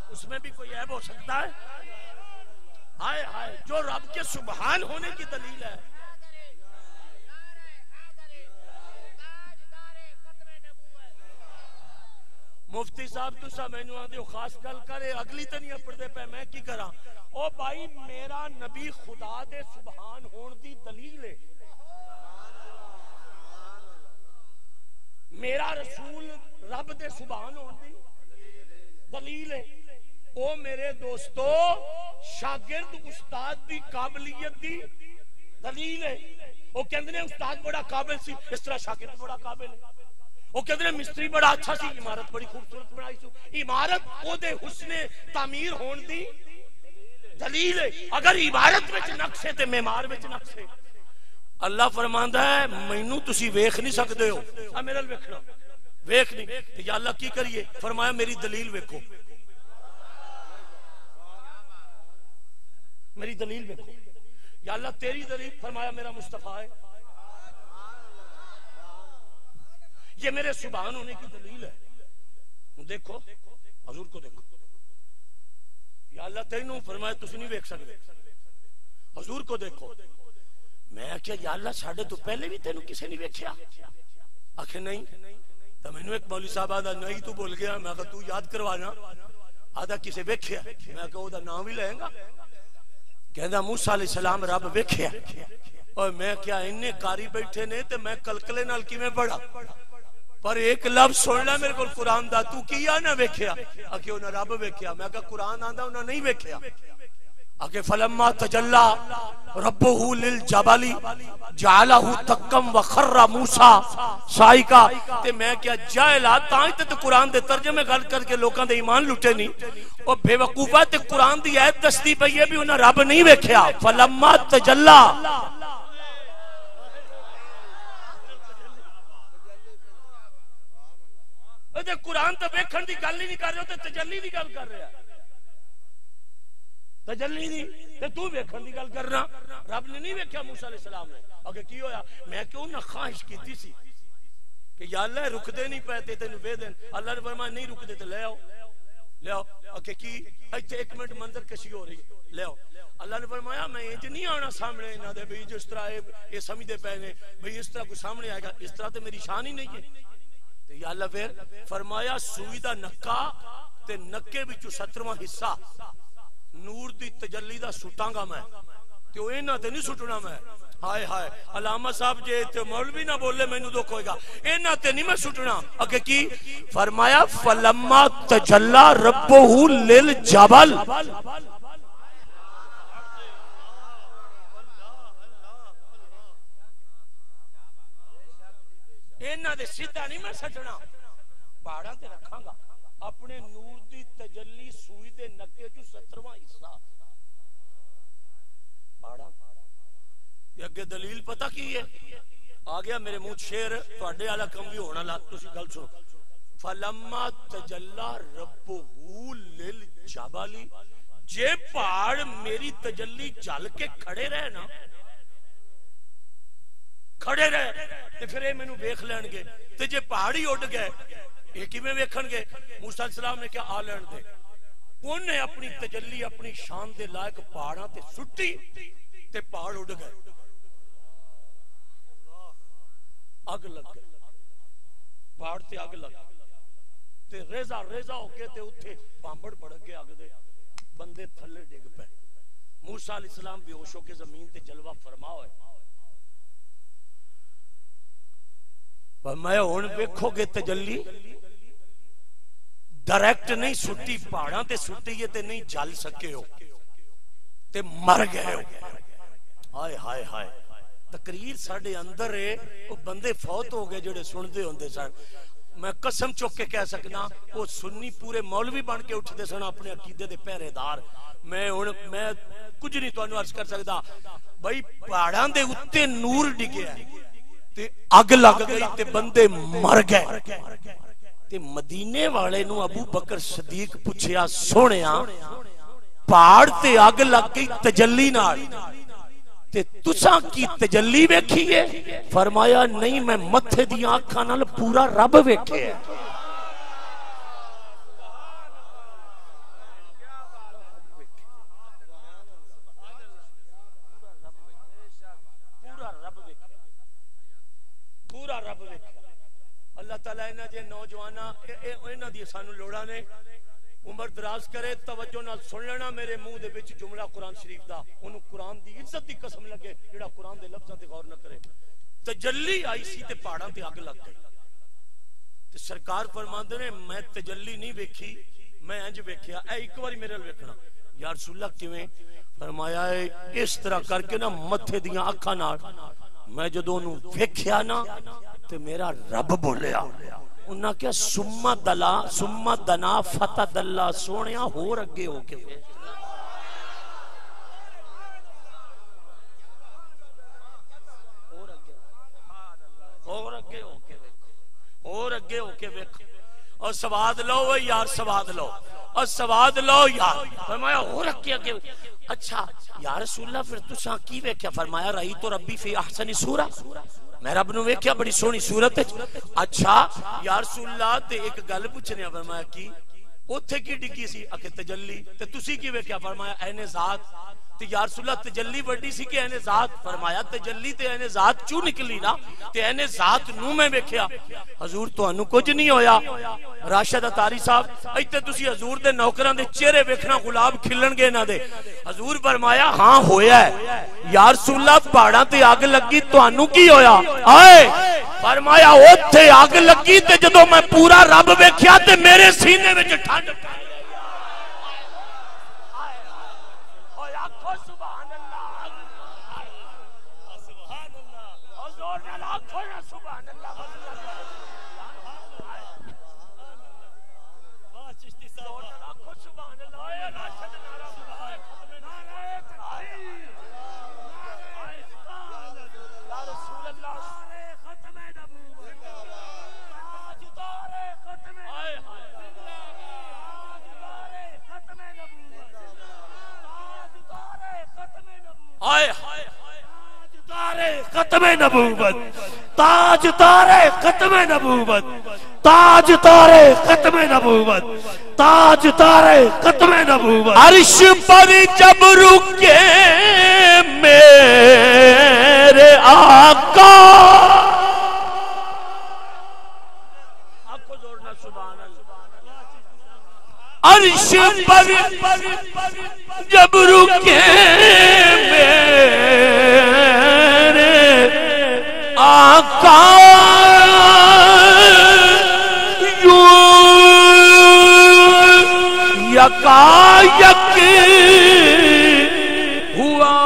اس میں بھی کوئی عیب ہو سکتا ہے ہائے ہائے جو رب کے سبحان ہونے کی دلیل ہے مفتی صاحب تو سا میں نو آدھے خاص گل کرے اگلی تو نہیں پڑھتے پہ میں کی کرا او بھائی میرا نبی خدا دے سبحان ہون دی دلیل ہے میرا رسول رب دے سبحان ہون دی دلیل ہے او میرے دوستو شاگرد استاد دی قابلیت دی دلیل ہے او کہندے نے استاد بڑا قابل سی اس طرح شاگرد بڑا قابل ہے وہ کہتے ہیں مستری بڑا اچھا سی عمارت بڑی خوبصورت بنائی سو عمارت او دے حسن تعمیر ہون دی دلیل ہے اگر عمارت وچ نقص ہے تے معمار وچ نقص ہے اللہ فرماندا ہے مینوں تسی ویکھ نہیں سکدے ہو آ میرے ال ویکھنا ویکھ نہیں یا اللہ کی کریے فرمایا میری دلیل ویکھو میری دلیل ویکھو یا اللہ تیری دلیل فرمایا میرا مصطفیٰ ہے یہ میرے سبحان ہونے کی دلیل ہے دیکھو حضور کو دیکھو یا اللہ تینوں فرمایا تسی نہیں ویکھ سکتے حضور کو دیکھو میں کیا یا اللہ ساڑھے تو پہلے بھی تینوں کسے نہیں ویکھیا آخر نہیں تو میں نے ایک مولی صاحب آدھا نہیں تو بول گیا میں کہا تو یاد کروانا آدھا کسے ویکھیا میں کہا وہ دا نام بھی لیں گا کہندہ موسیٰ علیہ السلام رب ویکھیا اور میں کیا انہیں کاری بیٹھے نے تے میں کلکلے نال کی میں پڑھا پر ایک لفظ سننا میرے کو قرآن دا تو کیا نہ ویکھیا آکے انہاں رب ویکھیا میں کہا قرآن آندہ انہاں نہیں ویکھیا آکے فلما تجلا ربہ للجبل جعلہ تکم وخر موسیٰ سائقہ تے میں کیا جائلہ تائیں تے قرآن دے ترجمے گل کر کے لوکاں دے ایمان لٹے نہیں اور بے وقوفہ تے قرآن دی آیت دستی پہ یہ بھی انہاں رب نہیں ویکھیا فلما تجلا قرآن تو ویکھن دی گل ہی نہیں کر رہے ہو تے تجلی دی گل کر رہے ہیں تجلی نہیں تے تو ویکھن دی گل کرنا رب نے نہیں ویکھیا موسیٰ علیہ السلام نے اگر کی ہویا میں کیوں نہ خواہش کیتی سی کہ یا اللہ رک دے نہیں پہتے تینوں بے دین اللہ نے فرمایا نہیں رک دے تے لے آؤ اگر کی ایتھے ایک منٹ منظر کشی ہو رہی لے آؤ اللہ نے فرمایا میں انج نہیں آنا سامنے انہاں دے بھئی جس طرح یہ سمجھدے پے نے بھئی اس طرح کوئی سامنے آئے گا اس طرح تے میری شان ہی نہیں ہے یا اللہ پھر فرمایا سوئی دا نکا تے نکے بچو 17واں حصہ نور دی تجلی دا سٹاں گا میں تے او انہاں تے نہیں سٹنا میں ہائے ہائے علامہ صاحب جے تے مولوی نہ بولے مینوں دکھ ہوئے گا انہاں تے نہیں میں سٹنا اگے کی فرمایا فلما تجلا ربہ للجبل اینا دے سیدھا نہیں میں سٹنا پہاڑاں تے رکھاں گا اپنے نور دی تجلی سوئی دے نکے جو 17واں حصہ پہاڑاں یہ اگے دلیل پتہ کی ہے آ گیا میرے منہ شعر تواڈے والا کم بھی ہونا لا تسی گل سنو فلما تجلا ربہ للجبل جے پہاڑ میری تجلی چل کے کھڑے رہے نا کھڑے رہے تے پھر اے مینوں ویکھ لین گے تے جے پہاڑی اڑ گئے اے کیویں ویکھن گے موسیٰ علیہ السلام نے کیا آ لین دے انہیں اپنی تجلی اپنی شان دے لائق پہاڑاں تے سٹی تے پہاڑ اڑ گئے اگ لگ گئے پہاڑ تے اگ لگ تے ریزا ہو کے تے اتھے پامبڑ بڑھ گئے اگ دے بندے تھلے ڈگ پے موسیٰ علیہ السلام بے ہوش ہو کے زمین تے جلوہ فرما ہوئے میں ہن ویکھو گے تجلی ڈائریکٹ نہیں سٹی پہاڑاں تے سٹی ہے تے نہیں جل سکے ہو تے مر گئے ہو ہائے ہائے ہائے تقریر ساڈے اندر ہے وہ بندے فوت ہو گئے جڑے سن دے ہوندے سن میں قسم چوک کے کہہ سکنا وہ سنی پورے مولوی بن کے اٹھدے سن اپنے عقیدے دے پہرے دار میں کچھ نہیں تانوں عرض کر سکدا بھائی پہاڑاں دے اوتے نور ڈگیا تے اگ لگ گئی تے بندے مر گئے تے مدینے والے نو ابو بکر صدیق پوچھیا سونیا پہاڑ تے اگ لگ گئی تجلی نال تے تساں کی تجلی ویکھی ہے؟ فرمایا نہیں، میں متھے دیاں آنکھاں نال پورا رب ویکھے ہے۔ پورا رب ویکھے۔ اللہ تعالیٰ انہاں جے نوجواناں انہاں دی سانو لوڑاں نے، عمر دراز کرے، توجہ نال سن لینا میرے منہ دے وچ جملہ قرآن شریف دا، انہوں قرآن دی عزت دی قسم لگے جڑا قرآن دے لفظاں تے غور نہ کرے۔ تجلی آئی سی تے پہاڑاں تے اگ لگ گئی، تے سرکار فرماندے نے میں تجلی نہیں ویکھی، میں انج ویکھیا، اے ایک باری میرے نال ویکھنا۔ یا رسول اللہ کیویں؟ فرمایا اس طرح کر کے نا متھے دیاں اکھاں نال میں جدوں اونوں ویکھیا نا تے میرا رب بولیا، انہاں کیا سما دنا فتد اللہ، سونیا ہور اگے ہو کے اور اگے ہو کے ویکھ، اور سواد لو یار، سواد لو اور سواد لو یار۔ فرمایا اور اگے اچھا یا رسول اللہ پھر تساں کی ویکھیا؟ فرمایا رہی تو ربی فی احسن صورہ، میں رب نو ویکھیا بڑی سونی صورت ہے۔ اچھا یا رسول اللہ تے ایک گل پوچھنے، فرمایا کی اوتھے کی ڈگی سی؟ اکھے تجلی، تے تسی کی ویکھیا؟ فرمایا عین ذات۔ تے یا رسول اللہ تجلی وڈی سی کہ عین ذات؟ فرمایا تجلی تے عین ذات چوں نکلی نا، تے عین ذات نو میں ویکھیا۔ حضور تانوں کچھ نہیں ہویا، راشد اتاری صاحب ایتھے تسی حضور دے نوکراں دے چہرے ویکھنا گلاب کھلن گے انہاں دے۔ حضور فرمایا ہاں ہویا ہے۔ یا رسول اللہ پہاڑاں تے اگ لگی، تانوں کی ہویا؟ آئے فرمایا اوتھے اگ لگی تے جدوں میں پورا رب ویکھیا تے میرے سینے وچ ٹھنڈ ختم نبوت، تاج تارے ختم نبوت، تاج تارے ختم نبوت، تاج تارے ختم نبوت۔ عرش پر جب رکے میرے آقا، عرش پر جب رکے میرے آقا، یکا یک ہوا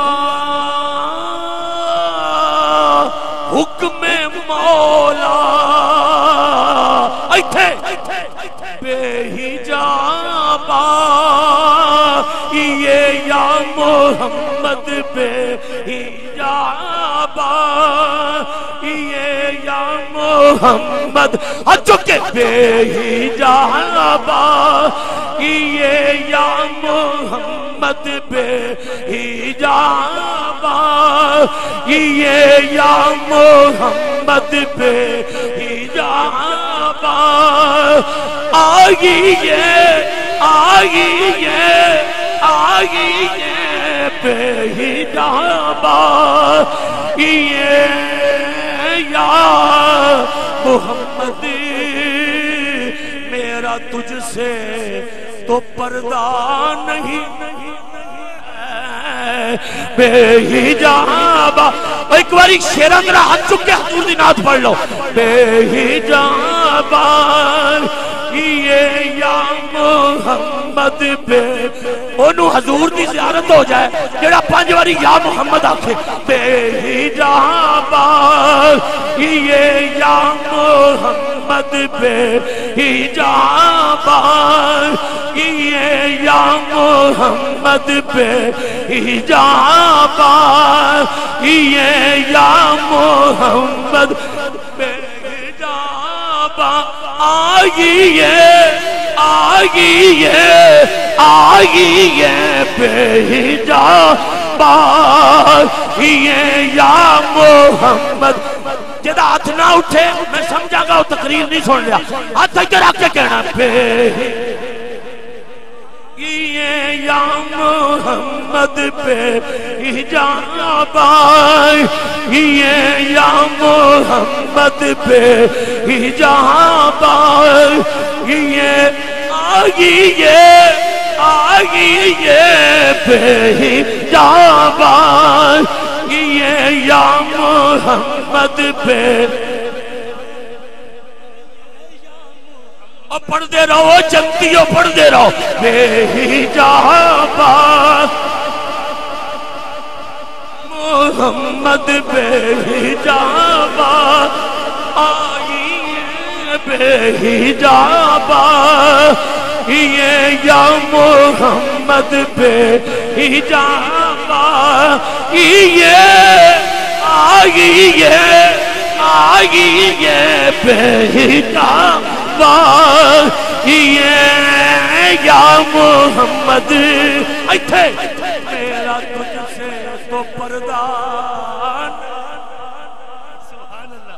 حکم مولا، ایتھے بے حجابا یہ یا محمد بے حجابا، یہ یا محمد چکے بے حجابا، یہ یا محمد بے حجابا، یہ یا محمد بے حجابا، آئیے آئیے آئیے بے حجابا، یہ یا محمد میرا تجھ سے تو پردہ نہیں بے حجابا۔ ایک باری شیرہ میرا ہاتھ چکے حضور دی نعت پڑھ لو، بے حجابا یہ یا محمد بے، انہوں حضور دی زیارت ہو جائے جڑا 5 باری یا محمد آکھے بے حجابا، یہ یا محمد بے حجابا، یہ یا محمد بے حجابا، یہ یا محمد بے حجابا، آئیے آئیے آئیے آئیے بہجابائیے یا محمد. جدا ہاتھ نہ اٹھے میں سمجھا گا وہ تقریر نہیں سن لیا. ہاتھ ادھر رکھ کے کہنا بہجابائیے یا محمد بہجابائیے یا محمد بہجابائیے آئیے بہجابائیے یا محمد اور پڑھ دے رہو جنتیوں پڑھ دے رہو بہجابائیے محمد بہجابائیے بہجابائیے یا محمد بہجابائیے آئیے بہجابائیے یا محمد. ایتھے میرا تجھ سے تو پردہ. سبحان اللہ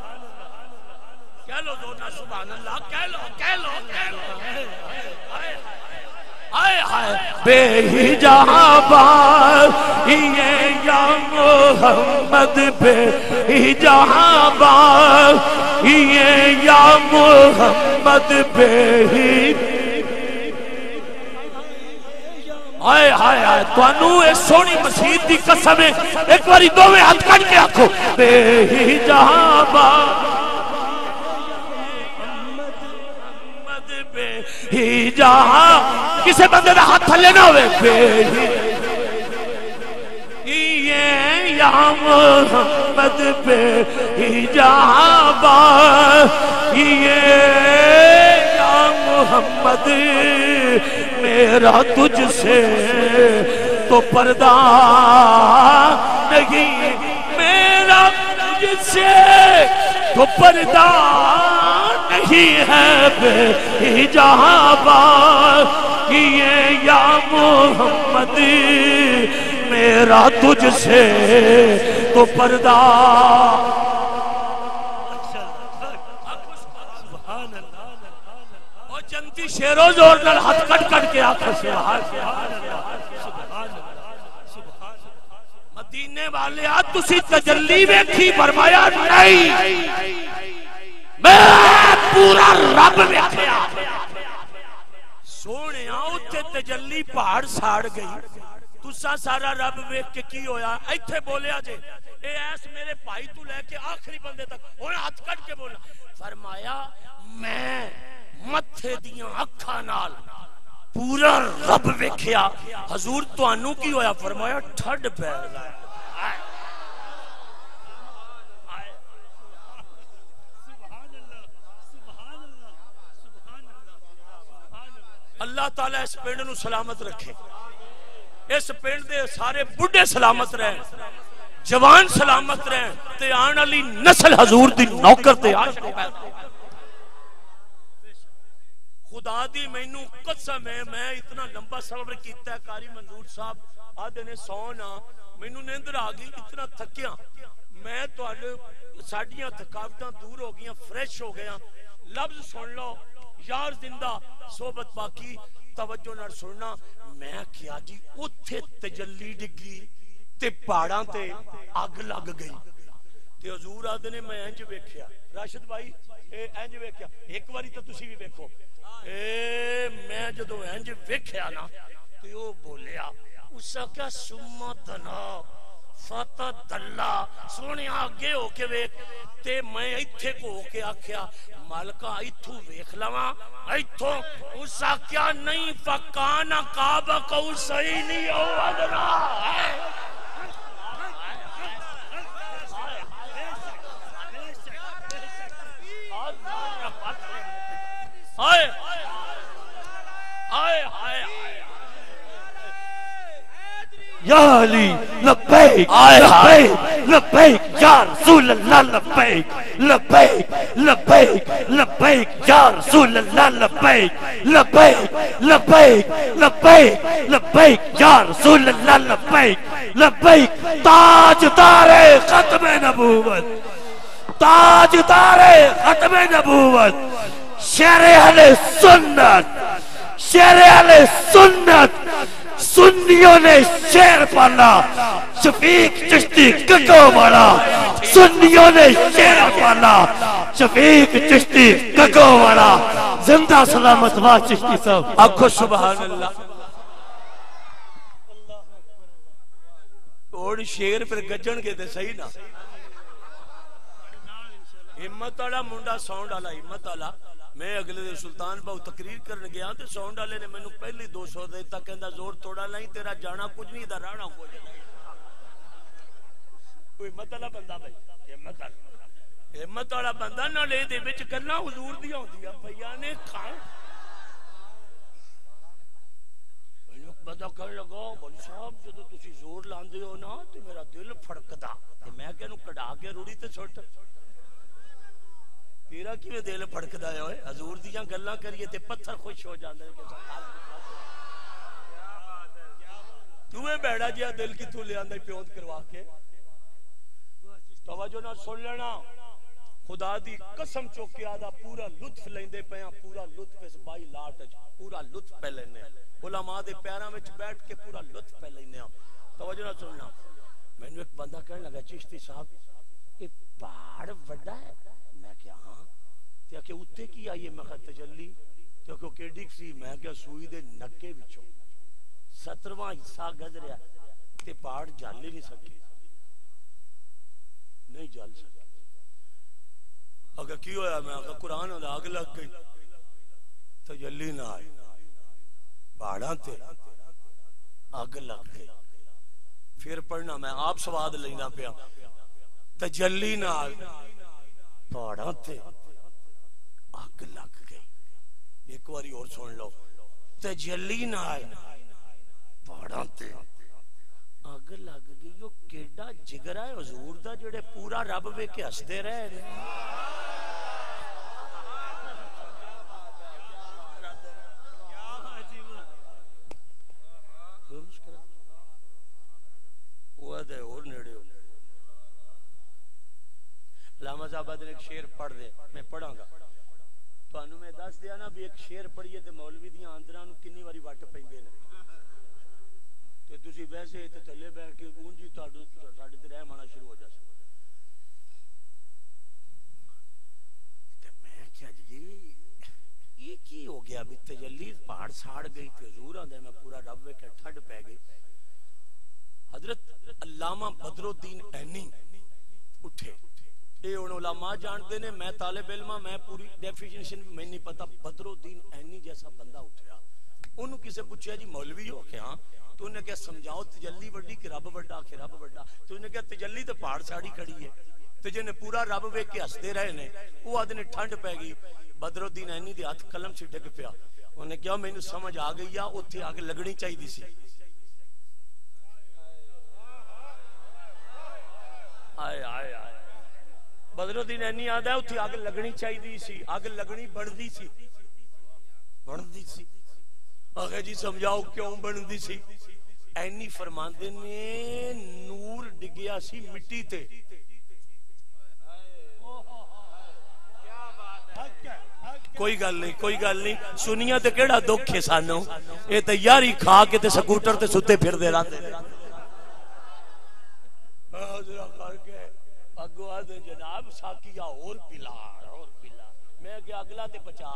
کہہ لو دونا سبحان اللہ کہہ لو آئے آئے بہجابائیے یا محمد بہجابائیے یا محمد آئے آئے آئے توانو اے سونی مسجد دی قسم ہے. ایک باری دوویں ہاتھ کٹ کے آکھو بہجابائیے کسے بندے دا ہاتھ تھلے نہ ہوئے بہجابائیے یا محمد بہجابائیے یا محمد میرا تجھ سے تو پردہ نہیں میرا تجھ سے تو پردہ نہیں ہے بہجابائیے یا محمد میرا تجھ سے تو پردہ. اور جنتی شیر و زور نال ہاتھ کٹ کٹ کے آکھو سبحان مدینے والے آج تسی تجلی ویکھی فرمایا نہیں میں پورا رب ویکھیا. سونے اوتھے تجلی پہاڑ ساڑ گئی. تسا سارا رب ویکھ کے کی ہویا ایتھے بولیا جے اے ایس میرے بھائی تو لے کے آخری بندے تک انہیں ہاتھ کٹ کے بولنا. فرمایا میں متھے دیاں اکھاں نال پورا رب ویکھیا. حضور تانوں کی ہویا؟ فرمایا ٹھڈ پہ گیا. اللہ تعالیٰ اس پینڈ نو سلامت رکھے. اس پینڈ دے سارے بڑھے سلامت رہے جوان سلامت رہے تے آن علی نسل حضور دی نوکر تے عاشق پیدا. خدا دی مینو قسم ہے میں اتنا لمبا صبر کیتا ہے. قاری منظور صاحب آدھے نے سونا مینو نیندر آ گئی اتنا تھکیا. میں تو ساڈیاں تھکاوٹاں دور ہو گئیاں فریش ہو گیا. لفظ سن لو یار زندہ صحبت باقی توجہ نال سننا. میں کیا جی اوتھے تجلی ڈگی تے پہاڑاں تے اگ لگ گئی تے حضور آدھے نے میں انج ویکھیا. راشد بھائی اے انج ویکھیا ایک واری تے تسی بھی ویکھو. میں جدو انج ویکھیا نا تے او بولیا اسا کیا سمتنا فتح اللہ سونے آگے ہو کے ویکھ تے میں ایتھے کو ہو کے آکھیا مالکہ ایتھو ویکھ لواں ایتھو اسا کیا نہیں فکانا کعبہ کو صحیح نہیں ہو ادنا. آئے آئے آئے یا علی لبیک لبیک لبیک یا رسول اللہ لبیک لبیک لبیک لبیک یا رسول اللہ لبیک لبیک لبیک لبیک لبیک یا رسول اللہ لبیک لبیک تاجدار ختم نبوت تاجدار ختم نبوت شیر اہل سنت شیر اہل سنت سنیوں نے شیر پڑھا شفیق چشتی ککو بڑا سنیوں نے شیر پڑھا شفیق چشتی ککو بڑا زندہ سلامت واہ چشتی صاحب آنکھو سبحان اللہ اور شیر پر گجن کے دے صحیح نا ہمت والا منڈا ساؤنڈ والا ہمت والا میں اگلے دن سلطان باؤ تقریر کرنے گیا تو ساؤنڈ والے نے مینوں پہلی 200 دیتا کہندا زور توڑا نہیں تیرا جانا کچھ نہیں دا رہنا کچھ نہیں کوئی ہمت والا بندہ بھائی ہمت والا بندہ نہ لے دے وچ گلاں حضور دی ہوندیاں بھیا نے کھان بندہ کہنے لگا بھائی صاحب جدوں تسی زور لاندے ہو نا تے میرا دل پھڑکدا تے میں کہنوں کڈا کے روڑی تے سٹ تیرا کیویں دل پھڑکدا ہے اوئے حضور دیاں گلاں کریے تے پتھر خوش ہو جاندے کہ تمہیں بیڑا جیا دل کی تو لے آندا پیوند کروا کے توجہ نہ سن لینا خدا دی قسم چوکے آدھا پورا لطف لیندے پیاں پورا لطف اس بائی لاٹ پورا لطف پہ لینے علماء دے پیراں وچ بیٹھ کے پورا لطف پہ لینے توجہ نہ سننا میں نے ایک بندہ کہنے لگا چشتی صاحب یہ پہاڑ وڈا ہے میں کیا ہاں تے کہ اوتے کی آئی میں کہ تجلی تے کہ کیڈی سی میں کہ سوئی دے نکے وچوں 17واں حصہ گزریا تے پہاڑ جل ہی نہیں سکے نہیں جل سکے اگر کی ہویا میں کہ قرآن دا آگ لگ گئی تجلی نہ آئی پہاڑاں تے آگ لگ گئی پھر پڑھنا میں آپ سواد لینا پیا تجلی نہ آئی پہاڑاں تے آگ لگ گئی ایک واری اور سن لو تجلی نہ آئی پہاڑاں تے آگ لگ گئی یہ کیڑا جگرا ہے حضور دا جڑے پورا رب وے کے ہسدے رہے اور نیڑے علامہ صاحب نے ایک شعر پڑھ دے میں پڑھاں گا تو انہوں میں دس دیا نا بھی ایک شعر پڑھیے تے مولوی دیاں آندراں نو کنی واری وٹ پیندے نے تے تسی ویسے تے تھلے بیٹھ کے اونجی تاڈو ساڈے تے رحم آنا شروع ہو جاس تے میں کیا جی یہ کی ہو گیا بھی تجلی پہاڑ ساڑ گئی تے حضور آندے میں پورا رب وے کے ٹھڈ پے گئی حضرت علامہ بدر الدین عینی اٹھے اے ان علماء جانتے نے میں طالب علمہ میں پوری ڈیفینیشن میں نہیں پتا بدر الدین عینی جیسا بندہ اٹھیا انہوں کسے پوچھا جی مولوی ہو کہ ہاں تو انہیں کہا سمجھاؤ تجلی وڈی کہ رب وڈا کہ رب وڈا تو انہیں کہا تجلی تو پہاڑ ساڑی کھڑی ہے تو جنہیں پورا رب وے کے ہستے رہے نے وہ آدھے ٹھنڈ پہ گئی بدر الدین عینی دے ہاتھ قلم سے ڈگ پیا انہیں کہا میں نے سمجھ آ گئی یا اتھے آگے لگنی چاہی دی سی آئے آئے آئے بدر الدین عینی آدھا ہے اتھی آگ لگنی چاہی دی سی آگ لگنی بڑھ دی سی آگے جی سمجھاؤ کیوں بڑھ دی سی عینی فرماندے نے نور ڈگیا سی مٹی تے کوئی گل نہیں سنیا تے کیڑا دکھ ہے سانو اے تے یاری کھا کے تے سکوٹر تے ستے پھر دے رہا دے اگو آدھے جناب ساکیہ اور پلا میں کہ اگلا تے بچا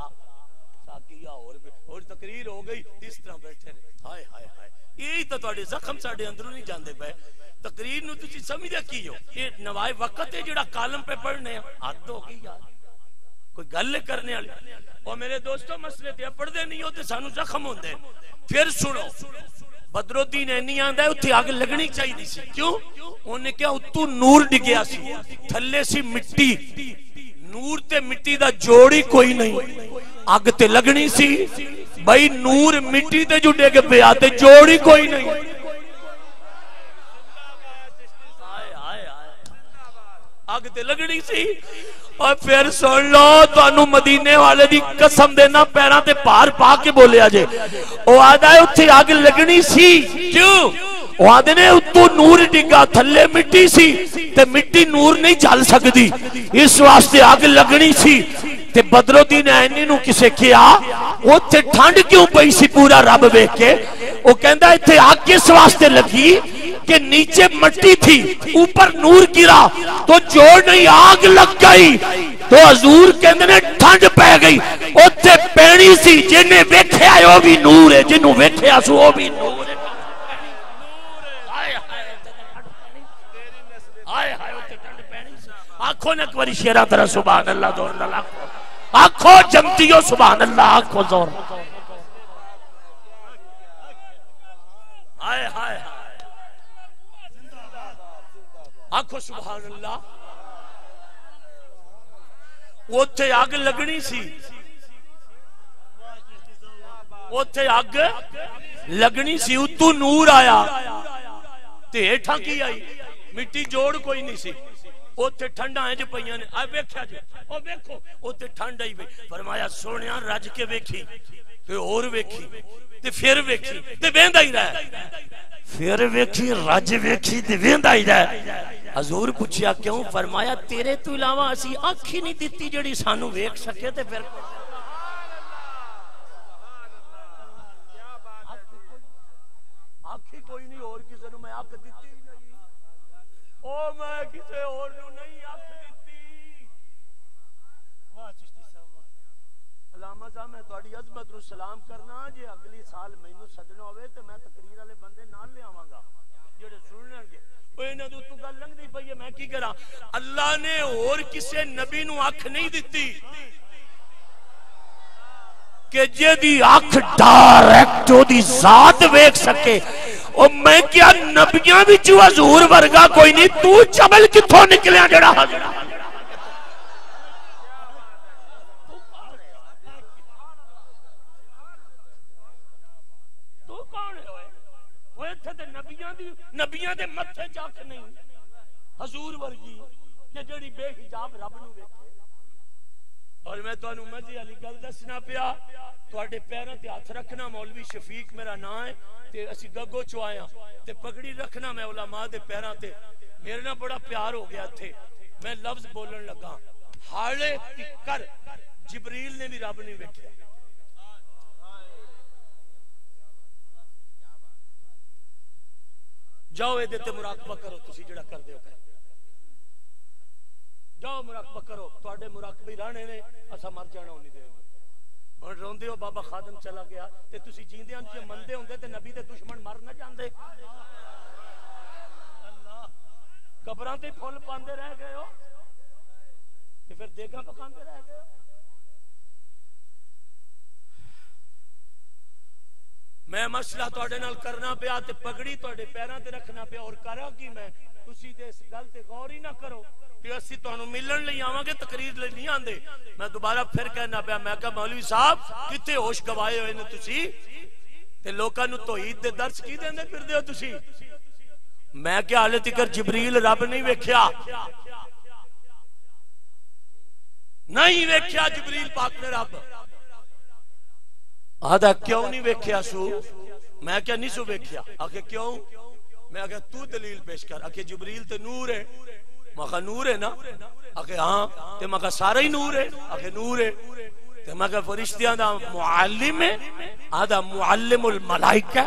ساکیہ اور تقریر ہو گئی اس طرح بیٹھے رہے ہائے ہائے ہائے یہی تو تواڈے زخم ساڈے اندروں نہیں جاندے پے تقریر نو تسی سمجھدے کی ہو یہ نوائے وقت ہے جڑا کالم پہ پڑھنے حد ہو گئی یار کوئی گل کرنے والی اور میرے دوستو مسئلے تے پڑھدے نہیں ہوتے سانو زخم ہوندے پھر سنو بدر الدین عینی آندا ہے اتھے آگ لگنی چاہیے سی کیوں انہیں کیا اتو نور ڈگیا سی تھلے سی مٹی نور تے مٹی دا جوڑی کوئی نہیں آگ تے لگنی سی بھائی نور مٹی تے جو ڈگ پیا تے جوڑی کوئی نہیں اگ تے لگنی سی. اور پھر سن لو تانوں مدینے والے دی قسم دینا پیراں تے پار پا کے بولیا جے. او آدا ہے اوتھے اگ لگنی سی. کیوں؟ وہ آدھے نے اتو نور ڈگا تھلے مٹی سی تے مٹی نور نہیں جل سکتی, اس واسطے آگ لگنی سی. تے بدرالدین عینی نو کسے کیا اوتھے ٹھنڈ کیوں پئی سی پورا رب ویکھ کے؟ وہ کہندا ایتھے آگ کس واسطے لگی کہ نیچے مٹی تھی اوپر نور گرا تو جوڑ نہیں آگ لگ گئی. تو حضور کہندے نے ٹھنڈ پہ گئی اوتھے پینی سی جنہیں ویکھیا او بھی نور ہے, جنوں ویکھیا سو او بھی نور ہے. آنکھوں نے ایک باری شیرہ طرح سبحان اللہ دور اللہ آنکھوں جمتیوں سبحان اللہ آنکھوں زور آئے ہائے آنکھوں سبحان اللہ. وہ تھے آگ لگنی سی, وہ تھے آگ لگنی سی, اتو نور آیا تے ہیٹھاں کی آئی مٹی جوڑ کوئی نہیں سی. اوتے ٹھنڈا ہے جو پئیاں نے آ ویکھیا جی او ویکھو اوتے ٹھنڈ آئی پئی. فرمایا سونیا رج کے ویکھی تے اور ویکھی تے پھر ویکھی تے ویندا ہی رہ, پھر ویکھی رج ویکھی تے ویندا ہی رہ. حضور پوچھیا کیوں؟ فرمایا تیرے تو علاوہ اسی اکھ ہی نہیں دتی جڑی سانو ویکھ سکے. تے پھر اکھ کوئی نہیں اور کسے نو میں اکھ دتی نہیں, او میں کسے اور نو نہیں اکھ دتی. واہ چشتی صاحب علامہ صاحب میں تہاڈی عظمت نو سلام کرنا جے اگلی سال مینوں سدنا ہوئے تے میں تقریر والے بندے نال لے آواں گا جڑے سنن گے. او انہاں دے تو گل لنگدی پئی ہے میں کی کراں؟ اللہ نے اور کسے نبی نو اکھ نہیں دتی کہ جدی اکھ ڈائریکٹ او دی ذات ویکھ سکے. او میں کیا نبیاں وچوں حضور ورگا کوئی نہیں, تو چبل کتھوں نکلیا جڑا حضور تو کون ہے؟ وہ ایتھے تے نبیاں دے متھے چاک نہیں حضور ورگی کہ جڑی بے حجاب رب نو ویکھے. اور میں تانوں مزے والی گل دسنا پیا, تواڈے پیراں تے ہاتھ رکھنا مولوی شفیق میرا نام ہے تے اسی گگو چوں آیا تے پگڑی رکھنا میں علماء دے پیراں تے. میرے نال بڑا پیار ہو گیا تھے, میں لفظ بولن لگا حالے تکر جبریل نے بھی رب نہیں ویکھیا. جاؤ اے تے مراقبہ کرو تسی جڑا کردے ہو, جاؤ مراقبہ کرو. تواڈے مراقبے رہنے نے اسا مر جانا ہونی دے ہن روندے ہو بابا خادم چلا گیا تے تسی جیندیاں تے مندے ہوندے تے نبی دے دشمن مر نہ جاندے. قبراں تے پھل پاندے رہ گئے ہو تے پھر دیگاں پکاندے رہ گئے ہو. میں مسئلہ تواڈے نال کرنا پیا تے پگڑی تواڈے پیراں تے رکھنا پیا. اور کراں کی میں تسی تے اس گل تے غور ہی نہ کرو کہ اسی تانوں ملن لئی آواں گے تقریر لئی نہیں آندے. میں دوبارہ پھر کہنا پیا, میں کہا مولوی صاحب کتے ہوش گوائے ہوئے نے تسی تے لوکاں نو توحید دے درس کی دیندے پھردے ہو تسی. میں کیا حالے تکر جبریل رب نہیں ویکھیا, نہیں ویکھیا جبریل پاک نے رب. آدھا کیوں نہیں ویکھیا سو؟ میں کیا نہیں سو ویکھیا. آکھے کیوں؟ میں کہا تو دلیل پیش کر. آکھے جبریل تے نور ہے. میں کہا نور ہے نا؟ آکھے ہاں. تے میں کہا سارا ہی نور ہے؟ آکھے نور ہے. تے میں کہا فرشتیاں دا معلم ہے؟ آدھا معلم الملائکہ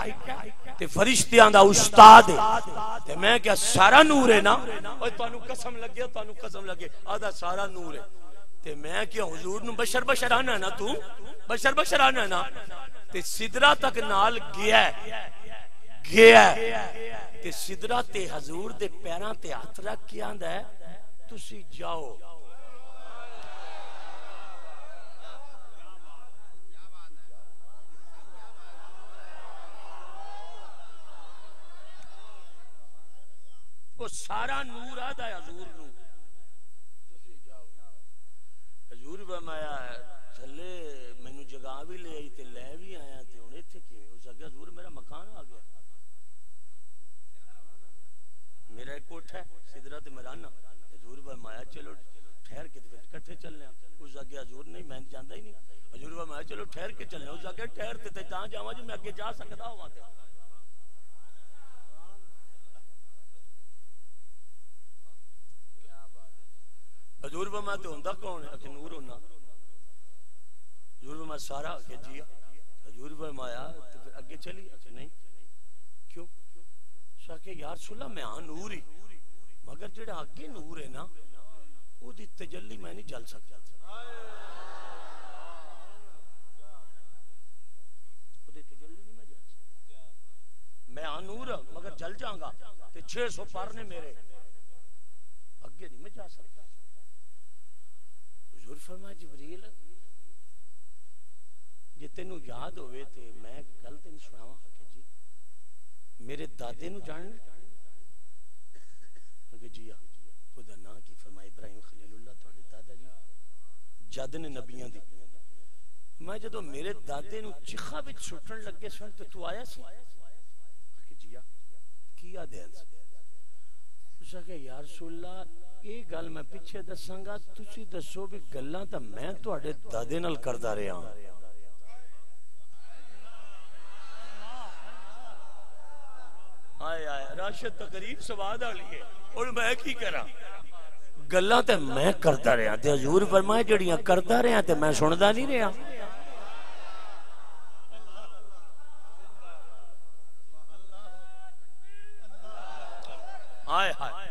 تے فرشتیاں دا استاد ہے. تے میں کہا سارا نور ہے نا؟ اوے تانوں قسم لگے, تانوں قسم لگے. آدھا سارا نور ہے. تے میں کیا حضور نو بشر بشر آنا نا, تو بشر بشر آنا نا. تے سدرہ تک نال گیا تے سدرہ تے حضور دے پیراں تے ہاتھ رکھ کے آندا ہے تسی جاؤ. وہ سارا نور آدھا ہے حضور نو. حضور فرمایا چلے مینوں جگہ بھی لے آئی تے لے بھی آیا تے ہن ایتھے کیویں؟ اس اگے حضور میرا مکان آ گیا, میرا ایک کوٹھا کوٹھ ہے سدرت مرانہ حضور فرمایا چلو ٹھہر کے کٹھے چلنے اس آگے حضور نہیں میں جاندا ہی نہیں حضور فرمایا چلو ٹھہر کے چلنے اس آگے ٹھہر تے تاں جاواں جو میں اگے جا سکدا ہواں تے حضور فرمایا تے ہوندا کون ہے کہ نور ہونا حضور فرمایا سارا کہ جی حضور فرمایا تے پھر اگے چلی کہ نہیں کیوں کہ یا رسول اللہ میں ہاں نور ہی مگر جڑا اگے نور ہے نا او دی تجلی میں نہیں جل سکتا او دی تجلی نہیں میں جل سکتا میں ہاں نور مگر جل جاؤں گا تے 600 پر نے میرے اگے نہیں میں جا سکتا حضور فرمایا جبریل جے تینوں یاد ہوئے تے میں گل تینوں سناواں کہ جی میرے دادے نو جاننا کہ جی خدا نا کی فرمایا ابراہیم خلیل اللہ تھوڑے دادا جی جد نے نبیاں دی میں جدو میرے دادے نو چیخا وچ سٹن لگے سن تے تو آیا سی کہ جی کیا دین اس کہ یا رسول اللہ یہ گل میں پیچھے دساں گا تسی دسو بھی گلاں تے میں تواڈے دادے نال کردا رہیا ہاں آئے آئے راشد تقریب سواد آ لیے اور میں کی کرا گلاں تے میں کرتا رہا تے حضور فرمائے جڑیاں کرتا رہا تے میں سندا نہیں رہا آئے آئے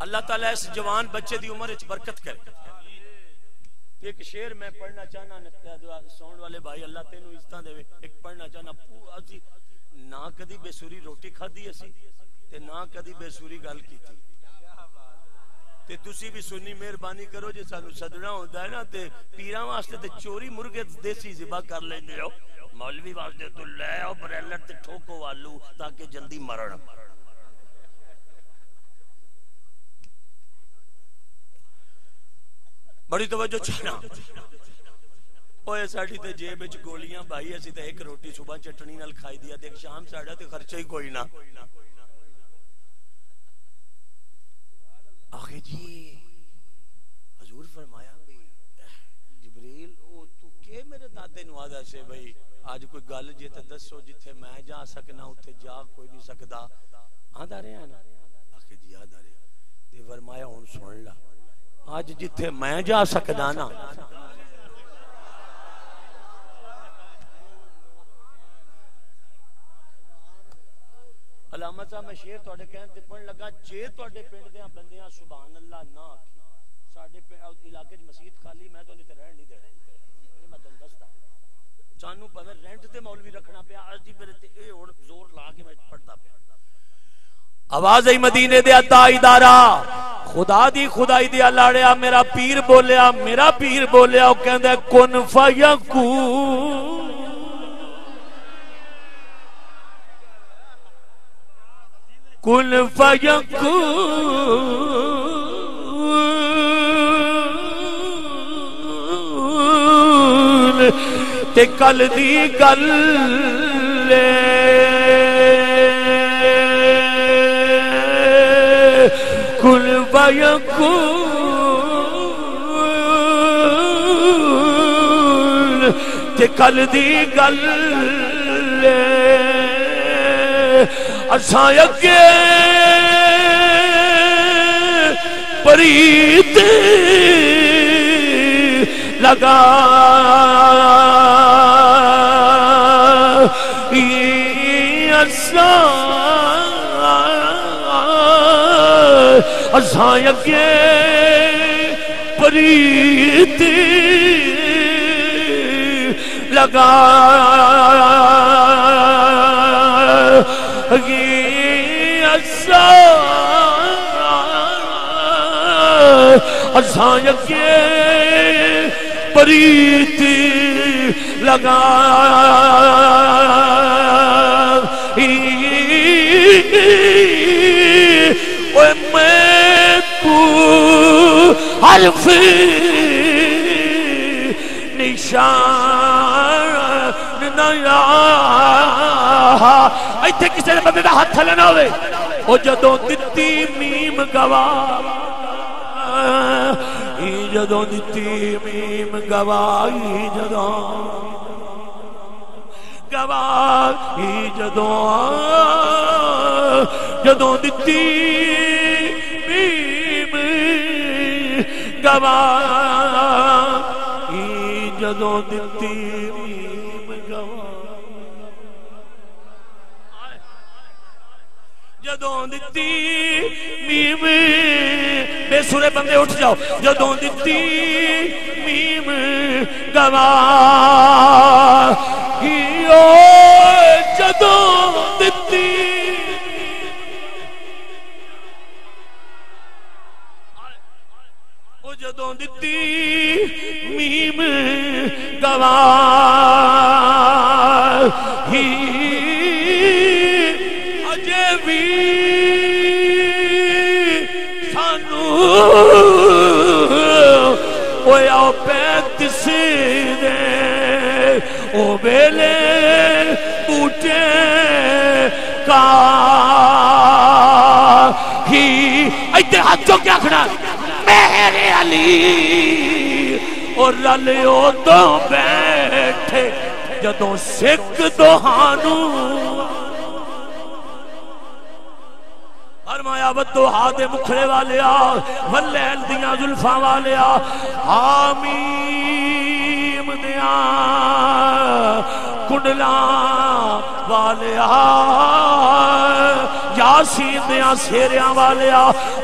اللہ تعالیٰ اس جوان بچے دی عمر اچ برکت کرے ایک شعر میں پڑھنا چاہنا سون والے بھائی اللہ تینوں عزتاں دے ایک پڑھنا چاہنا اسی نہ کدی بے سوری روٹی کھادی اسی تے نہ کدی بے سوری گل کیتی تے تسی بھی سنی مہربانی کرو جے سانو صدڑا ہوندا ہے نا تے پیراں واسطے تے چوری مرغے دیسی ذبح کر لیندے ہو مولوی واسطے تو لے او بریلر تے ٹھوکو آلو تاکہ جلدی مرن بڑی توجہ چاہنا اوے ساڈی تے جیب وچ گولیاں بھائی اسی تے ایک روٹی صبح چٹنی نال کھائی دیا تے شام ساڈا تے خرچہ ہی کوئی نہ آخے جی حضور فرمایا بھی جبریل او تو کہ میرے دادے نو آدا سے بھائی آج کوئی گل جے تے دسو جتھے میں جا سکنا اوتھے جا کوئی نہیں سکدا آندا رہیا نا آخے جی آندا رہیا تے فرمایا ہن سن لا آج جتھے میں جا سکدا نا علامہ صاحب میں شعر تواڈے کہن تے پڑھن لگا جے تواڈے پنڈ دیاں بندیاں سبحان اللہ نہ آکھی ساڈے علاقے وچ مسجد خالی میں تو نہیں رہن نہیں دینا میں تانوں دسدا سانو پاویں رینٹ تے مولوی رکھنا پیا اج دی میرے تے اے ہن زور لا کے میں پڑھدا پیا آواز ای مدینے دے تاجدارا خدا دی خدائی دیا لاڑیا میرا پیر بولیا او کہندا کن فیکون کن فیکون تے کل دی گل کن فیکون تے کل دی گل اساں اگے پریت لگا اساں اگے پریت لگا اساں اگے پریت لگا اوے میں کو حرف نشان شان نیا ایتھے کسی نے بندے دا ہاتھ تھلے نہ ہوئے او جدوں دتی میم گواہ جدوں دتی میم گواہی جدوں گواہی جدوں دتی میم گواہی جدوں دتی میم گواہ جدوں دتی میم بے سورے بندے اٹھ جاؤ جدوں دتی میم گواہی جدوں دتی جدوں دتی میم گواہی اجے بھی سانو ہویا پینتس دے او بیلے بوٹے کا ہی ایتے ہاتھوں کیا کھڑا میرے علی اور رلیو دو بیٹھے جدوں سکھ دوہانو فرمایا بدوہا دے مکھڑے والیا واللیل دیاں زلفاں والیا حامیم دیاں کنڈلاں والیا یاسین دیاں سیریاں والیا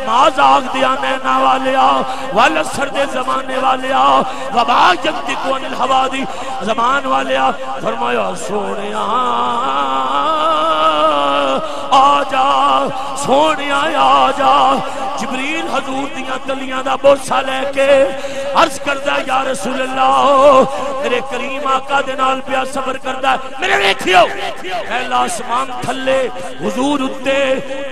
مازاق دیاں نینا والیا والاسر دے زمانے والیا وبا جنتکو ان الحوادی زمان والیا فرمایا سونیاں آجا سونیاں آجا جبریل حضور دیاں تلیاں دا بوسا لے کے عرض کردہ یا رسول اللہ میرے کریم آقا دنال پیا صبر کردہ میرے ریکھیو پہلا آسمان تھلے حضور اتے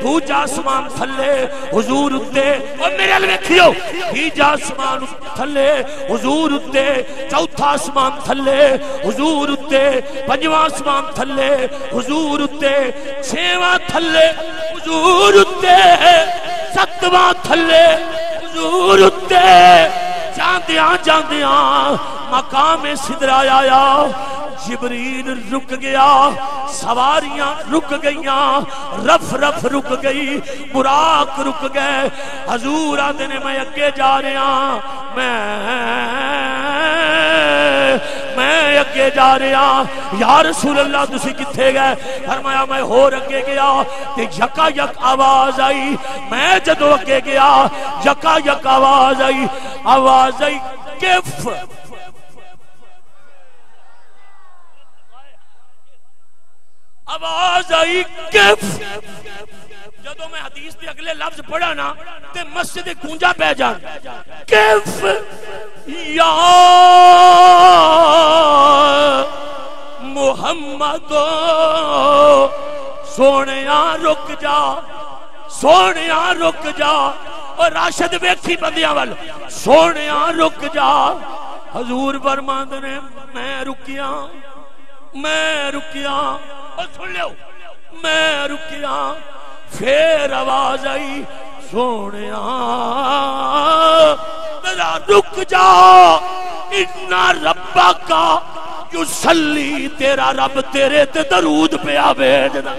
دوجا آسمان تھلے حضور اتے اور میرے ریکھیو تیجا آسمان تھلے حضور اتے چوتھا آسمان تھلے حضور اتے پنجواں آسمان تھلے حضور اتے چھواں تھلے حضور اتے ستواں تھلے حضور اتے جاندیاں جاندیاں مقام صدرہ آیا جبریل رک گیا سواریاں رک گئیاں رف رف رک گئی براق رک گئے حضور آدھے نے میں اگے جا رہا میں اگے جا رہا یا رسول اللہ تسی کتھے گئے فرمایا میں ہور اگے گیا تے یکا یک آواز آئی میں جدو اگے گیا یکا یک آواز آئی کف آواز آئی کف جدو میں حدیث دے اگلے لفظ پڑھا نا تے مسجد گونجا پہ جان کف یا محمد سونیاں رک جا سونیاں رک جا اور راشد بیٹھی بندیاں وال سونیاں رک جا حضور فرماندے نے میں رکیا اور سن لو میں رکیا پھر آواز آئی سونیاں ذرا رک جا ان ربک یصلی تیرا رب تیرے تے درود پہ بھیجدا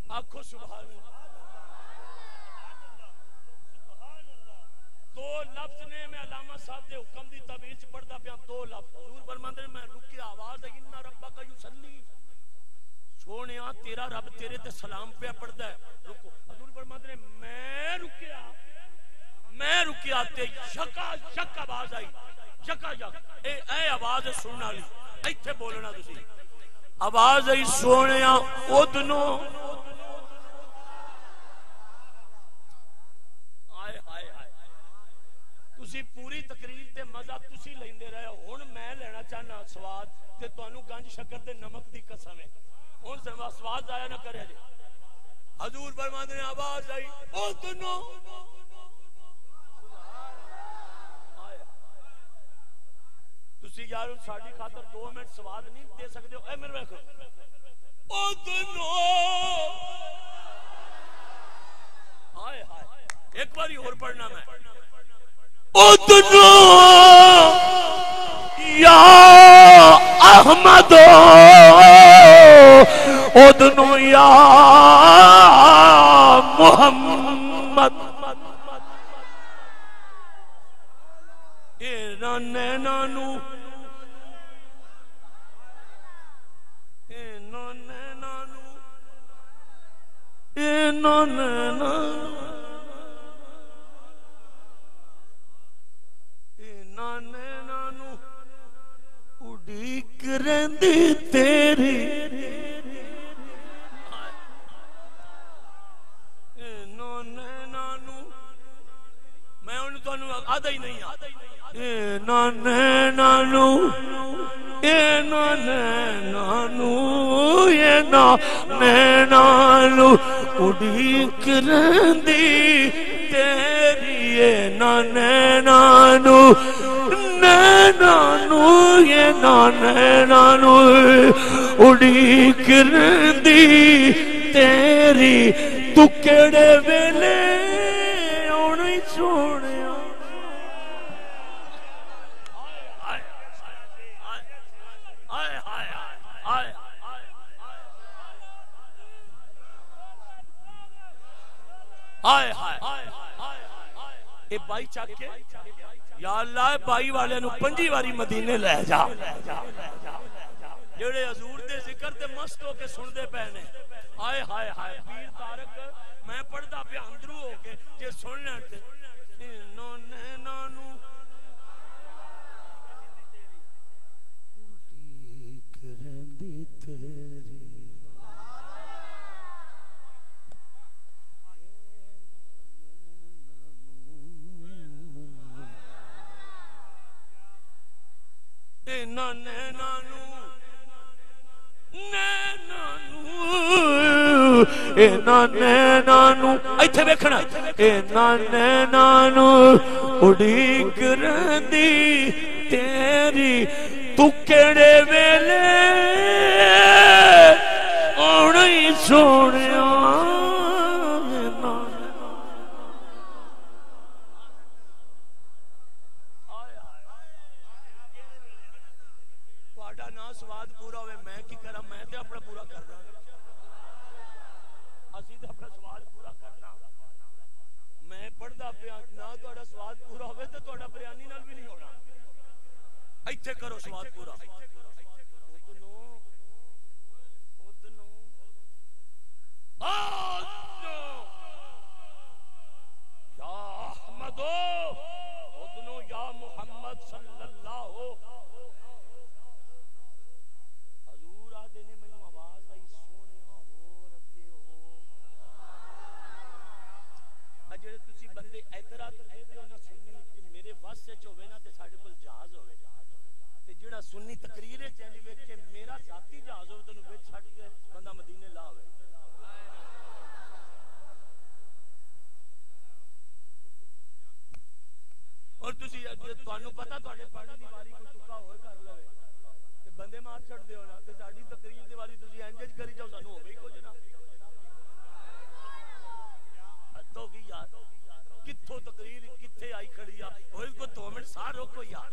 آکھو سبحان دو لفظ نے میں علامہ صاحب دے حکم دی تعبیر چ پڑھدا پیا دو لفظ حضور فرماندے میں رکیا آواز ہے ان ربک یصلی سونیا تیرا رب تیرے تے سلام پہ پڑھدا ہے رکو حضور فرماندے میں رکیا تے شکا شک آواز آئی شکا یک اے آواز سنن والی ایتھے بولنا تسی آواز آئی سونیا اودنو پوری تقریر تے مزہ تسی لیندے رہے ہن میں لینا چاہنا سواد تے تانوں گنج شکر تے نمک دی قسم ہے ہن سواد ضائع نہ کرے جے حضور فرماتے ہیں آواز آئی اذنو تسی یار ساڈی خاطر 2 منٹ سواد نہیں دے سکتے ہو اے میرے ویکھو اذنو ہائے ہائے ایک باری اور پڑھنا میں اذنو یا احمد اذنو یا محمد اینا نینانو اینا نینانو اینا نینانو اینا نینانو اڈیک رہندی تیری اینا نینانو میں انہوں تو آدھا ہی نہیں اینا نینانو اینا نینانو اینا نینانو اڈیک رہندی تیری اینا نینانو نینانو اینا نینانو اڈیک رہندی تیری تو کیڑے ویلے آنی سونے اے بائی چاک کے یا اللہ بائی والے نو 5 واری مدینے لے جا جڑے حضور دے ذکر تے مست ہو کے سن دے پہنے آئے ہائے ہائے پیر تارک میں پڑھدا پہ اندرو ہو کے جے سن لیتے انہوں نے نانو اڈیک رہندی تیری اینا نینانو نینانو اینا نینانو ایتھے بیکھنا اینا نینانو اڈیک رہندی تیری تو کیڑے ویلے آنی سونیا ایتھے کرو سواد پورا اذنو اذنو اذنو یا احمد اذنو یا محمد صلی اللہ حضور آدھے نے میں آواز آئی سونیا ہو ربے ہو اجڑے تسی بندے اعتراض کرتے ہو نا سنی میرے واسطے چ ہوے نا تے ساڈے کول جہاز ہوے جڑا سنی تقریریں چینی ویکھ کے میرا ذاتی جہاز ہوے تینوں وچ چھڈ کے بندہ مدینے لا ہوے اور تسی تانوں پتہ تواڈے پڑھن دی واری کوئی ٹکا ہور کر لوے تے بندے مار چھڈ دیو نا تے ساڈی تقریر دی واری تسی انج کری جاؤ سانوں ہوے ہی کچھ نہ ہتھو کی یار کتھوں تقریر کتھے آئی کھڑی آ اور کو 2 منٹ سار روکو یار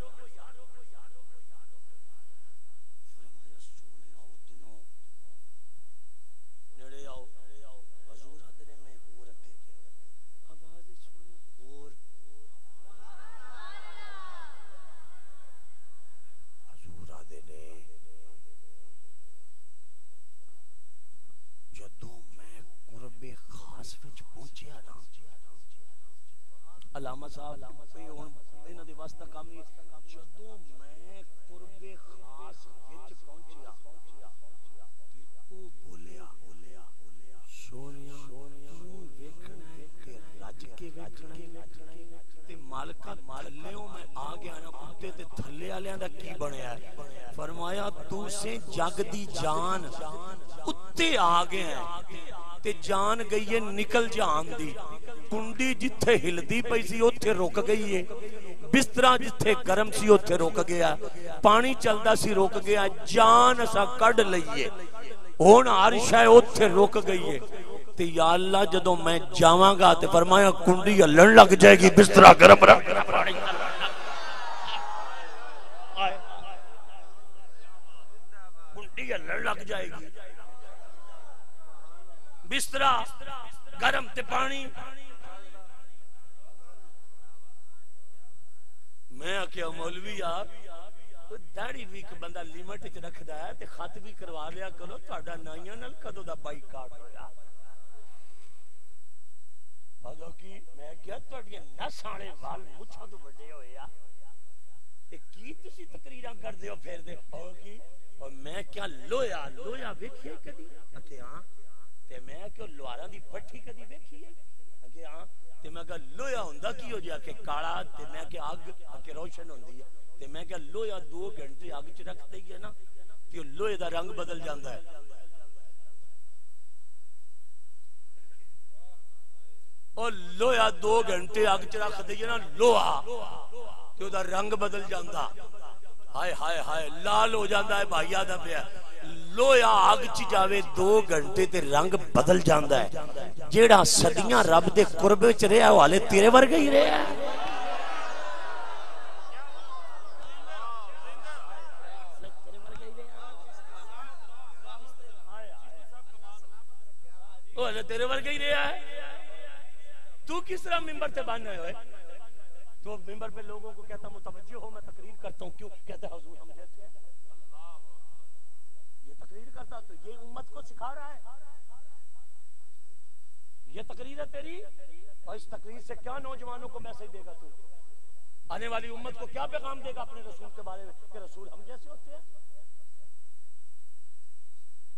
علامہ صاحب انہاں دے واسطہ کام نہیں جدوں میں قرب خاص وچ پہنچیا تے او بولیا سونیا ویکھنا ہے تے رج کے ویکھنا ہے تے مالکا تھلیوں میں آ گیا نا اتے تے تھلے والےاں دا کی بنیا ہے فرمایا تو سے جگ دی جان اتے آ گیا ہے تے جان گئی ہے نکل جان دی. کنڈی جتھے ہلدی پئی سی اوتھے رک گئی ہے, بسترا جتھے گرم سی اوتھے رک گیا, پانی چلدا سی رک گیا, جان اسا کڈ لئیے ہن ہر شے اوتھے رک گئی ہے. تے یا اللہ جدوں میں جاواں گا تے فرمایا کنڈی ہلن لگ جائے گی, بسترا گرم رکھ پانی کنڈی ہلن لگ جائے گی, بسترا گرم تے پانی. میں کیا مولوی یار داڑھی بھی ایک بندہ لیمٹ وچ رکھدا ہے تے خط بھی کروا لیا کرو, تہاڈا نائیاں نال کدوں دا بائیکاٹ ہویا. اگوں کی میں کیا تہاڈیاں نس والے وال مچھاں تو وڈے ہوئے آ تے کی تسی تقریراں کردے ہو پھردے ہو کی. اور میں کیا لویا ویکھیا کدی اتے ہاں, تے میں کہ لوہاراں دی بٹھی کدی ویکھی ہے اگے ہاں, تے میں کہ لویا ہوندا کی ہو جا کہ کالا, تے میں کہ اگ کہ روشن ہوندی ہے, تے میں کہ لویا 2 گھنٹے اگ چ رکھ دئیے نا تے لوہے دا رنگ بدل جاندا ہے. او لویا 2 گھنٹے اگ چ رکھ دئیے نا لوہا تے او دا رنگ بدل جاندا. ہائے ہائے ہائے لال ہو جاندا ہے بھائیا دا پیا. لویا آگ چ جاوے 2 گھنٹے تے رنگ بدل جاندا ہے. جیڑا صدیاں رب دے قرب وچ رہیا او حالے تیرے ورگا ہی رہیا ہے. او حالے تیرے ورگا ہی رہیا ہے. تو کس طرح منبر تے باننے ہوئے؟ تو منبر پہ لوگوں کو کہتا متوجہ ہو میں تقریر کرتا ہوں, کیوں کہتا ہے حضور ہم جیسے ہیں. یہ تقریر کرتا تو یہ امت کو سکھا رہا ہے, یہ تقریر ہے تیری, اور اس تقریر سے کیا نوجوانوں کو میسج دے گا تو, آنے والی امت کو کیا پیغام دے گا اپنے رسول کے بارے میں کہ رسول ہم جیسے ہوتے ہیں.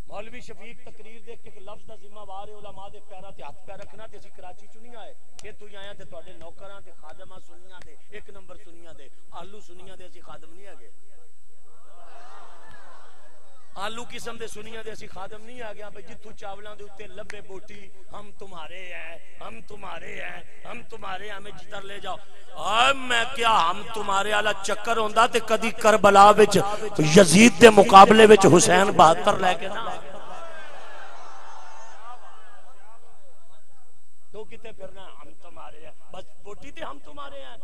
مولوی شفیق تقریر دیکھ کے لفظ دا ذمہ وار ہے علماء دے پیراں تے ہاتھ پیر رکھنا. تے اسی کراچی چ نہیں آئے, کہ تو آیا تے تواڈے نوکراں تے خادماں سنیاں دے 1 نمبر سنیاں دے آلو سنیاں دے اسی خادم نہیں آگے, آلو قسم دے سنیاں دے اسی خادم نہیں آ گیا. بھئی جتھوں چاولاں دے اوتے لبے بوٹی ہم تمہارے ہیں ہم تمہارے ہیں ہم تمہارے ہمیں جدھر لے جاؤ. میں کیا ہم تمہارے والا چکر ہوندا تے کدی کربلا وچ یزید دے مقابلے وچ حسین 72 لے کے نہ تو کتے پھرنا ہم تمہارے ہیں, بس بوٹی تے ہم تمہارے ہیں.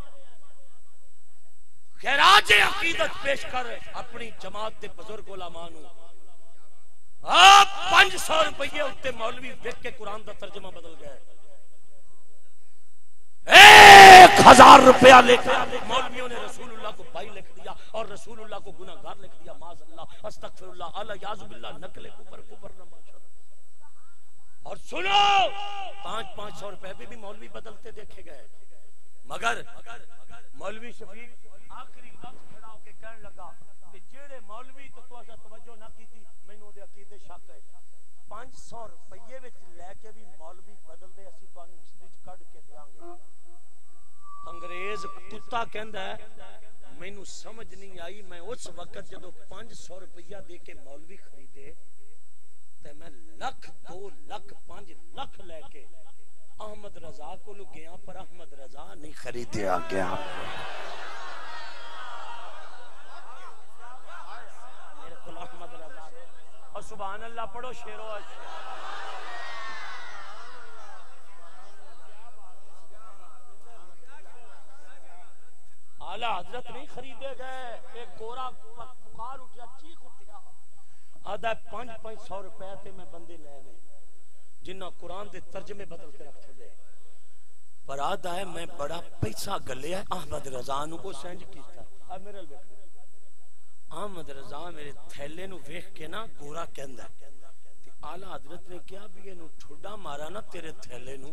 خیراج عقیدت پیش کر اپنی جماعت دے بزرگ علماء نو. 500 روپیے اتے مولوی دیکھ کے قرآن دا ترجمہ بدل گیا. 1000 روپیہ لے کے مولویوں نے رسول اللہ کو بھائی لکھ دیا اور رسول اللہ کو گناہگار لکھ دیا. معاذ اللہ استغفر اللہ الیاذ باللہ نقل کفر نہ ماشاء. اور سنو 500 روپے بھی مولوی بدلتے دیکھے گئے. مگر مولوی شفیق آخری لفظ کھڑا ہو کے کہنے لگا کہ جیڑے مولوی تو توجہ نہ کی تھی مینوں دے عقیدے شک ہے. 500 روپے وچ لے کے بھی مولوی بدل دے اسی تانوں ہسٹری چ کڈ کے دیاں گے. انگریز کتا کہندا ہے مینوں سمجھ نہیں آئی, میں اس وقت جدوں 500 روپیہ دے کے مولوی خریدے تے میں 1,00,000 2,00,000 5,00,000 لے کے احمد رضا کو گیا, پر احمد رضا نہیں خریدیا گیا. میرے کو احمد رضا اور سبحان اللہ پڑھو شیرو اعلی حضرت نہیں خریدے گئے. ایک گورا بخار اٹھیا چیخ اٹھیا آدھا 500 روپے تے میں بندے لے گئے جنہ قرآن دے ترجمے بدل کے رکھتے دے. پر آدھا ہے میں بڑا پیسہ گلے ہے احمد رضا نو کو سینج کیتا. اب میرے لوگ احمد رضا میرے تھیلے نو ویکھ کے نا گورا کہندا ہے اعلی حضرت نے کیا بھی اینو ٹھڈا مارا نا تیرے تھیلے نو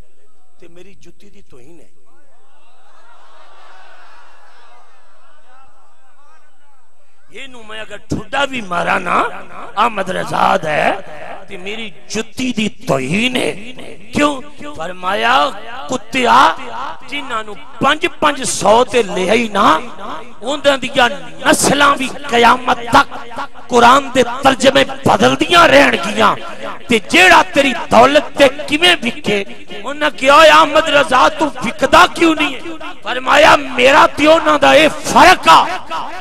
تے میری جُتی دی توہین ہے. یہ نو میں اگر ٹھڈا بھی مارا نا احمد رضا ہے تے میری جُتی دی توہین ہے. کیوں؟ فرمایا کتیا جنہاں نو 500 تے لے آئی نا انداں دیاں نسلاں بھی قیامت تک قرآن دے ترجمے بدل دیاں رہن گیاں. تے جیڑا تیری دولت تے کیویں وکے انہاں کہا اے احمد رضا تو وکدا کیوں نہیں ہے فرمایا میرا تے انہاں دا اے فرق آ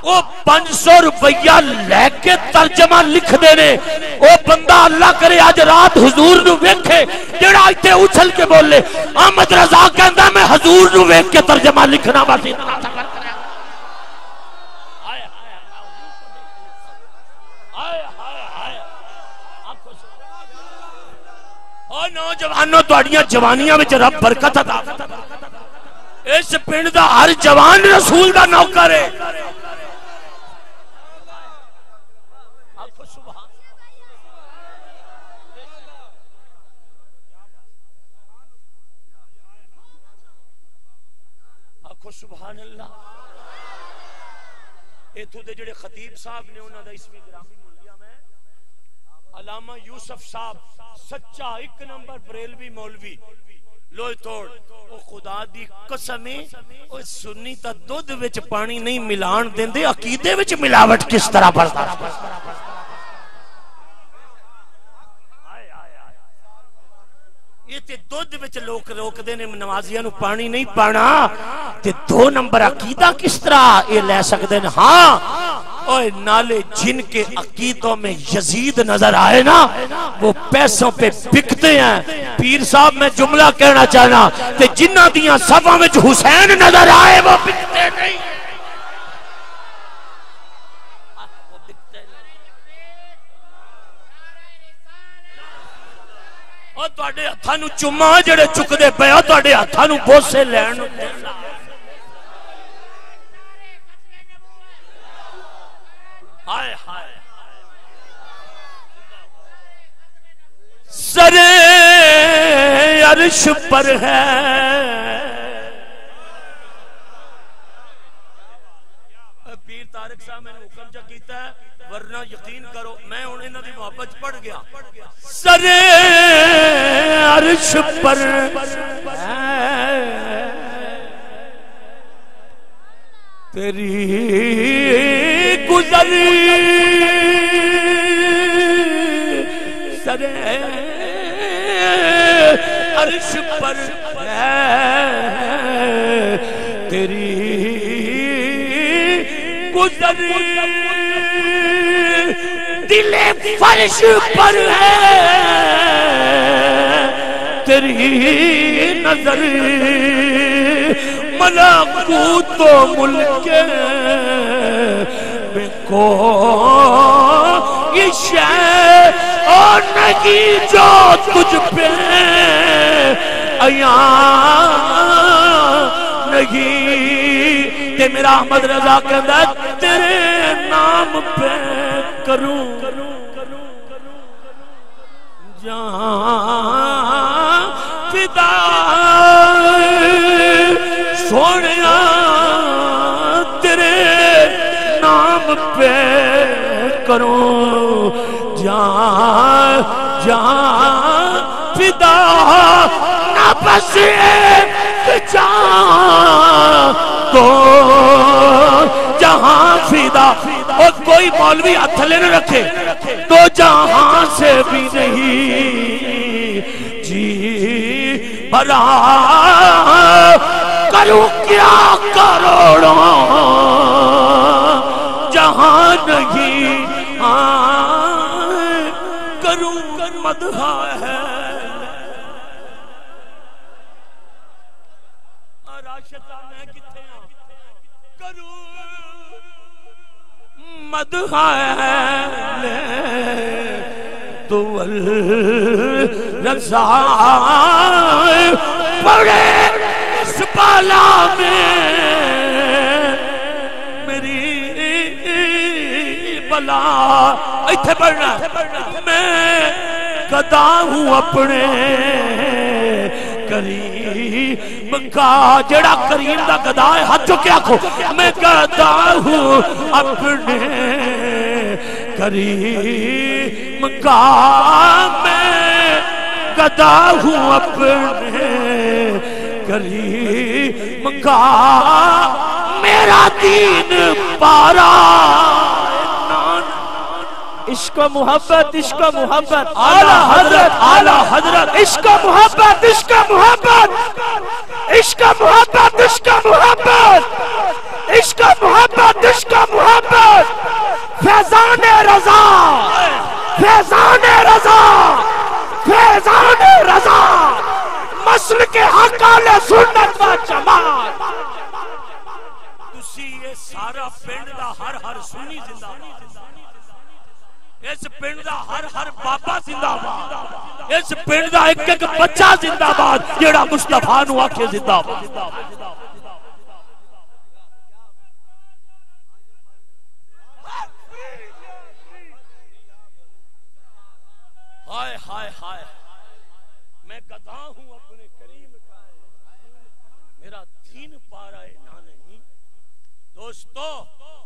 او 500 روپیہ لے کے ترجمہ لکھ دے نے او بندہ اللہ کرے آج رات حضور نو ویکھے جیڑا ایتھے اچھل کے بولے احمد رضا کہندا میں حضور نو ویکھ کے ترجمہ لکھنا بس اتنا سفر کرا نوجوانوں تواڈیاں جوانیاں وچ رب برکت عطا اس پنڈ دا ہر جوان رسول دا نوکر ہے آکھو سبحان اللہ ایتھوں دے جڑے خطیب صاحب نے انہاں دا اسم گرامی بھول گیا میں علامہ یوسف صاحب سچا ایک نمبر بریلوی مولوی لوئی توڑ او خدا دی قسمیں او سنی تا دودھ وچ پانی نہیں ملان دیندے عقیدے وچ ملاوٹ کس طرح بڑھتا یہ تے دودھ وچ لوگ روک دینے نمازیاں نو پانی نہیں پانا تے 2 نمبر عقیدہ کس طرح یہ لے سکتے ہیں ہاں اوہ نالے جن کے عقیدوں میں یزید نظر آئے نا وہ پیسوں پہ بکتے ہیں پیر صاحب میں جملہ کہنا چاہنا تے جنہ دیاں صفوں میں حسین نظر آئے وہ بکتے نہیں اور تواڈے ہتھاں نوں چما جڑے چکدے پئے او تواڈے ہتھاں نوں بوسے لین ہائے ہائے سر عرش پر ہے پیر طارق صاحب میں نے حکم جا کیتا ہے ورنہ یقین کرو میں انہیں دی محبت پڑھ گیا سر عرش پر تیری گزر سر عرش پر تیری گزر دل فرش پر ہے تیری نظر ملکوت و ملک میں کو یہ شے اور نہیں جو تجھ پہ عیاں نہیں تے میرا احمد رضا کہتا ہے تیرے نام پہ کروں جہاں فدا سونیا تیرے نام پہ کروں جہاں جہاں فدا نہ بس ایک جہاں تو جہاں فدا اور کوئی مولوی ہتھلے نہ رکھے تو جہاں سے بھی نہیں جی بھرا کروں کیا کروڑوں جہاں نہیں کروں مدح ہے راشدہ میں کتنے کروں مدح ہے تو رضا پڑے اس بالا میں میری بلا ایتھے پڑھنا میں گدا ہوں اپنے کریم کا جڑا کریم دا گدا ہے ہاتھ چکے آکھو میں گدا ہوں اپنے کریم کا میں گدا ہوں اپنے کریم کا میرا دین پارا عشق و محبت عشق و محبت اعلیٰ حضرت اعلیٰ حضرت عشق و محبت عشق و محبت عشق و محبت عشق و محبت عشق و محبت عشق و محبت فیضان رضا فیضان رضا فیضان رضا مسلک حق اہل سنت و جماعت تسی یہ سارا پنڈ دا ہر سنی زندہ باد اس پنڈ دا ہر بابا زندہ باد اس پنڈ دا ایک ایک بچہ زندہ باد جیڑا مصطفیٰ نو آکھے زندہ باد ہائے ہائے ہائے میں گدھا ہوں اپنے کریم کا میرا دین پا رہا ہے نہ نہیں دوستو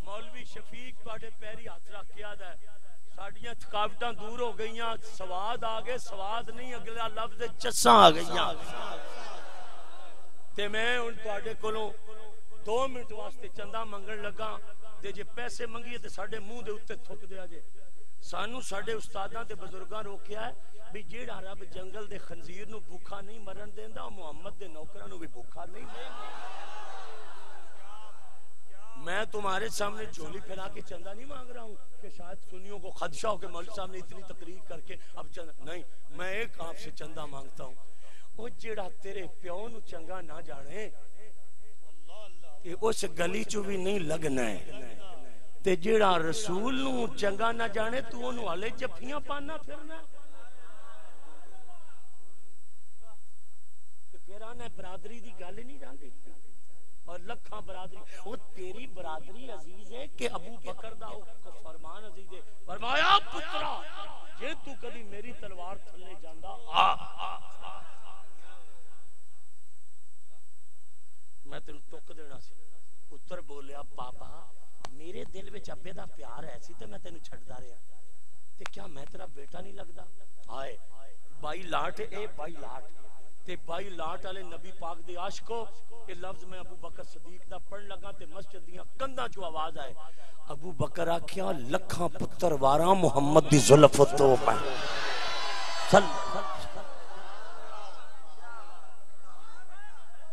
مولوی شفیق تواڈے پیری ہاتھ رکھ کے آدا ہے ساڈیاں تھکاوٹاں دور ہو گئیاں سواد آ گئے سواد نہیں اگلا لفظ چساں آ گئیاں تے میں ہن تواڈے کولوں 2 منٹ واسطے چندہ منگن لگا تے جے پیسے منگیے تے ساڈے منہ دے اوتے تھک دیا جے سانو ساڈے استاداں تے بزرگاں روکیا ہے بھی جیڑا رب جنگل دے خنزیر نو بھوکا نہیں مرن دیندا محمد دے نوکراں نو بھی بھوکا نہیں میں تمہارے سامنے جھولی پھیلا کے چندہ نہیں مانگ رہا ہوں کہ شاید سنیوں کو خدشہ ہو کہ مولوی صاحب نے اتنی تقریر کر کے اب چندہ نہیں میں ایک آپ سے چندہ مانگتا ہوں وہ جیڑا تیرے پیو نو چنگا نہ جانے کہ اس گلی چو بھی نہیں لگنا ہے تے جیڑا رسول نو چنگا نہ جانے تو انہوں والے جفیاں پانا پھرنا پھر آنا برادری دی گل نہیں جانتی اور لکھاں برادری وہ تیری برادری عزیز ہے کہ ابو بکر دا فرمان عزیز ہے فرمایا پترا جے تو کبھی میری تلوار تھلے جاندا میں تینوں ٹک دینا سی پتر بولیا بابا میرے دل وچ ابے دا پیار ہے سی تے میں تینوں چھڈدا رہیا تے کیا میں تیرا بیٹا نہیں لگدا ہائے by lot a by lot تے بائی لاٹ والے نبی پاک دے عاشقو یہ لفظ میں ابو بکر صدیق دا پڑھن لگا تے مسجد دیاں کنداں چوں آواز آئے ابو بکر آکھیا لکھاں پتر واراں محمد دی زلف تو پے چل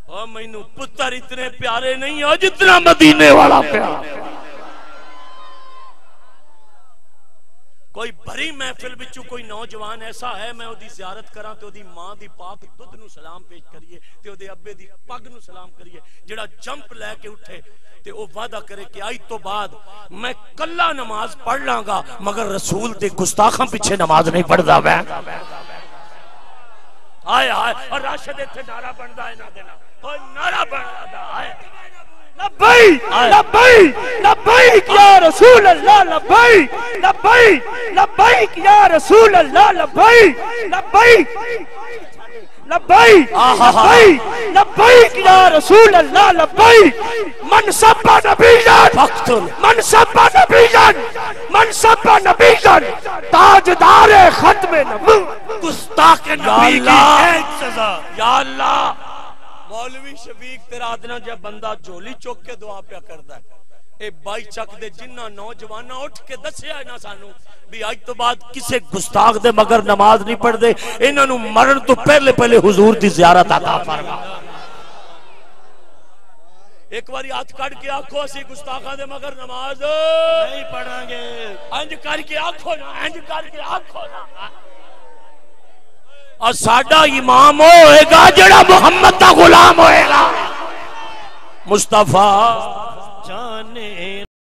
او مینوں پتر اتنے پیارے نہیں ہو جتنا مدینے والا پیار کوئی بھری محفل بچو کوئی نوجوان ایسا ہے میں دی زیارت کراں تے دی ماں دی پاک دودھ نو سلام پیش کریے تے دے ابے دی پگ نو سلام کریے جڑا جمپ لے کے اٹھے تے او وعدہ کرے کہ آج تو بعد میں کلا نماز پڑھ لاں گا مگر رسول دے گستاخاں پیچھے نماز نہیں پڑھدا میں آئے آئے اور راشد ایتھے نعرہ بندا ہے نہ دینا او نعرہ بندا ہے لبیک لبیک لبیک یا رسول اللہ لبیک لبیک لبیک یا رسول اللہ لبیک لبیک لبیک لبیک لبیک یا رسول اللہ لبیک من سب نبیان من سب نبیان من سب نبیان تاجدار ختم نبوت گستاخ نبی کی ایک سزا یا اللہ مولوی شفیق تیرا ادنا جب بندہ جھولی چوک کے دعا پیا کردا ہے اے بائی چک دے جنہ نوجوانہ اٹھ کے دسیا ہے نا سانو بھی آج تو بعد کسے گستاخ دے مگر نماز نہیں پڑھ دے انہاں نو مرن تو پہلے حضور دی زیارت عطا فرما ایک باری ہاتھ کٹ کے آنکھو اسی گستاخاں دے مگر نماز نہیں پڑھیں گے انج کر کے آنکھو نا انج کر کے آنکھو نا اور ساڈا امام ہوئے گا جڑا محمد دا غلام ہوئے گا مصطفیٰ جانے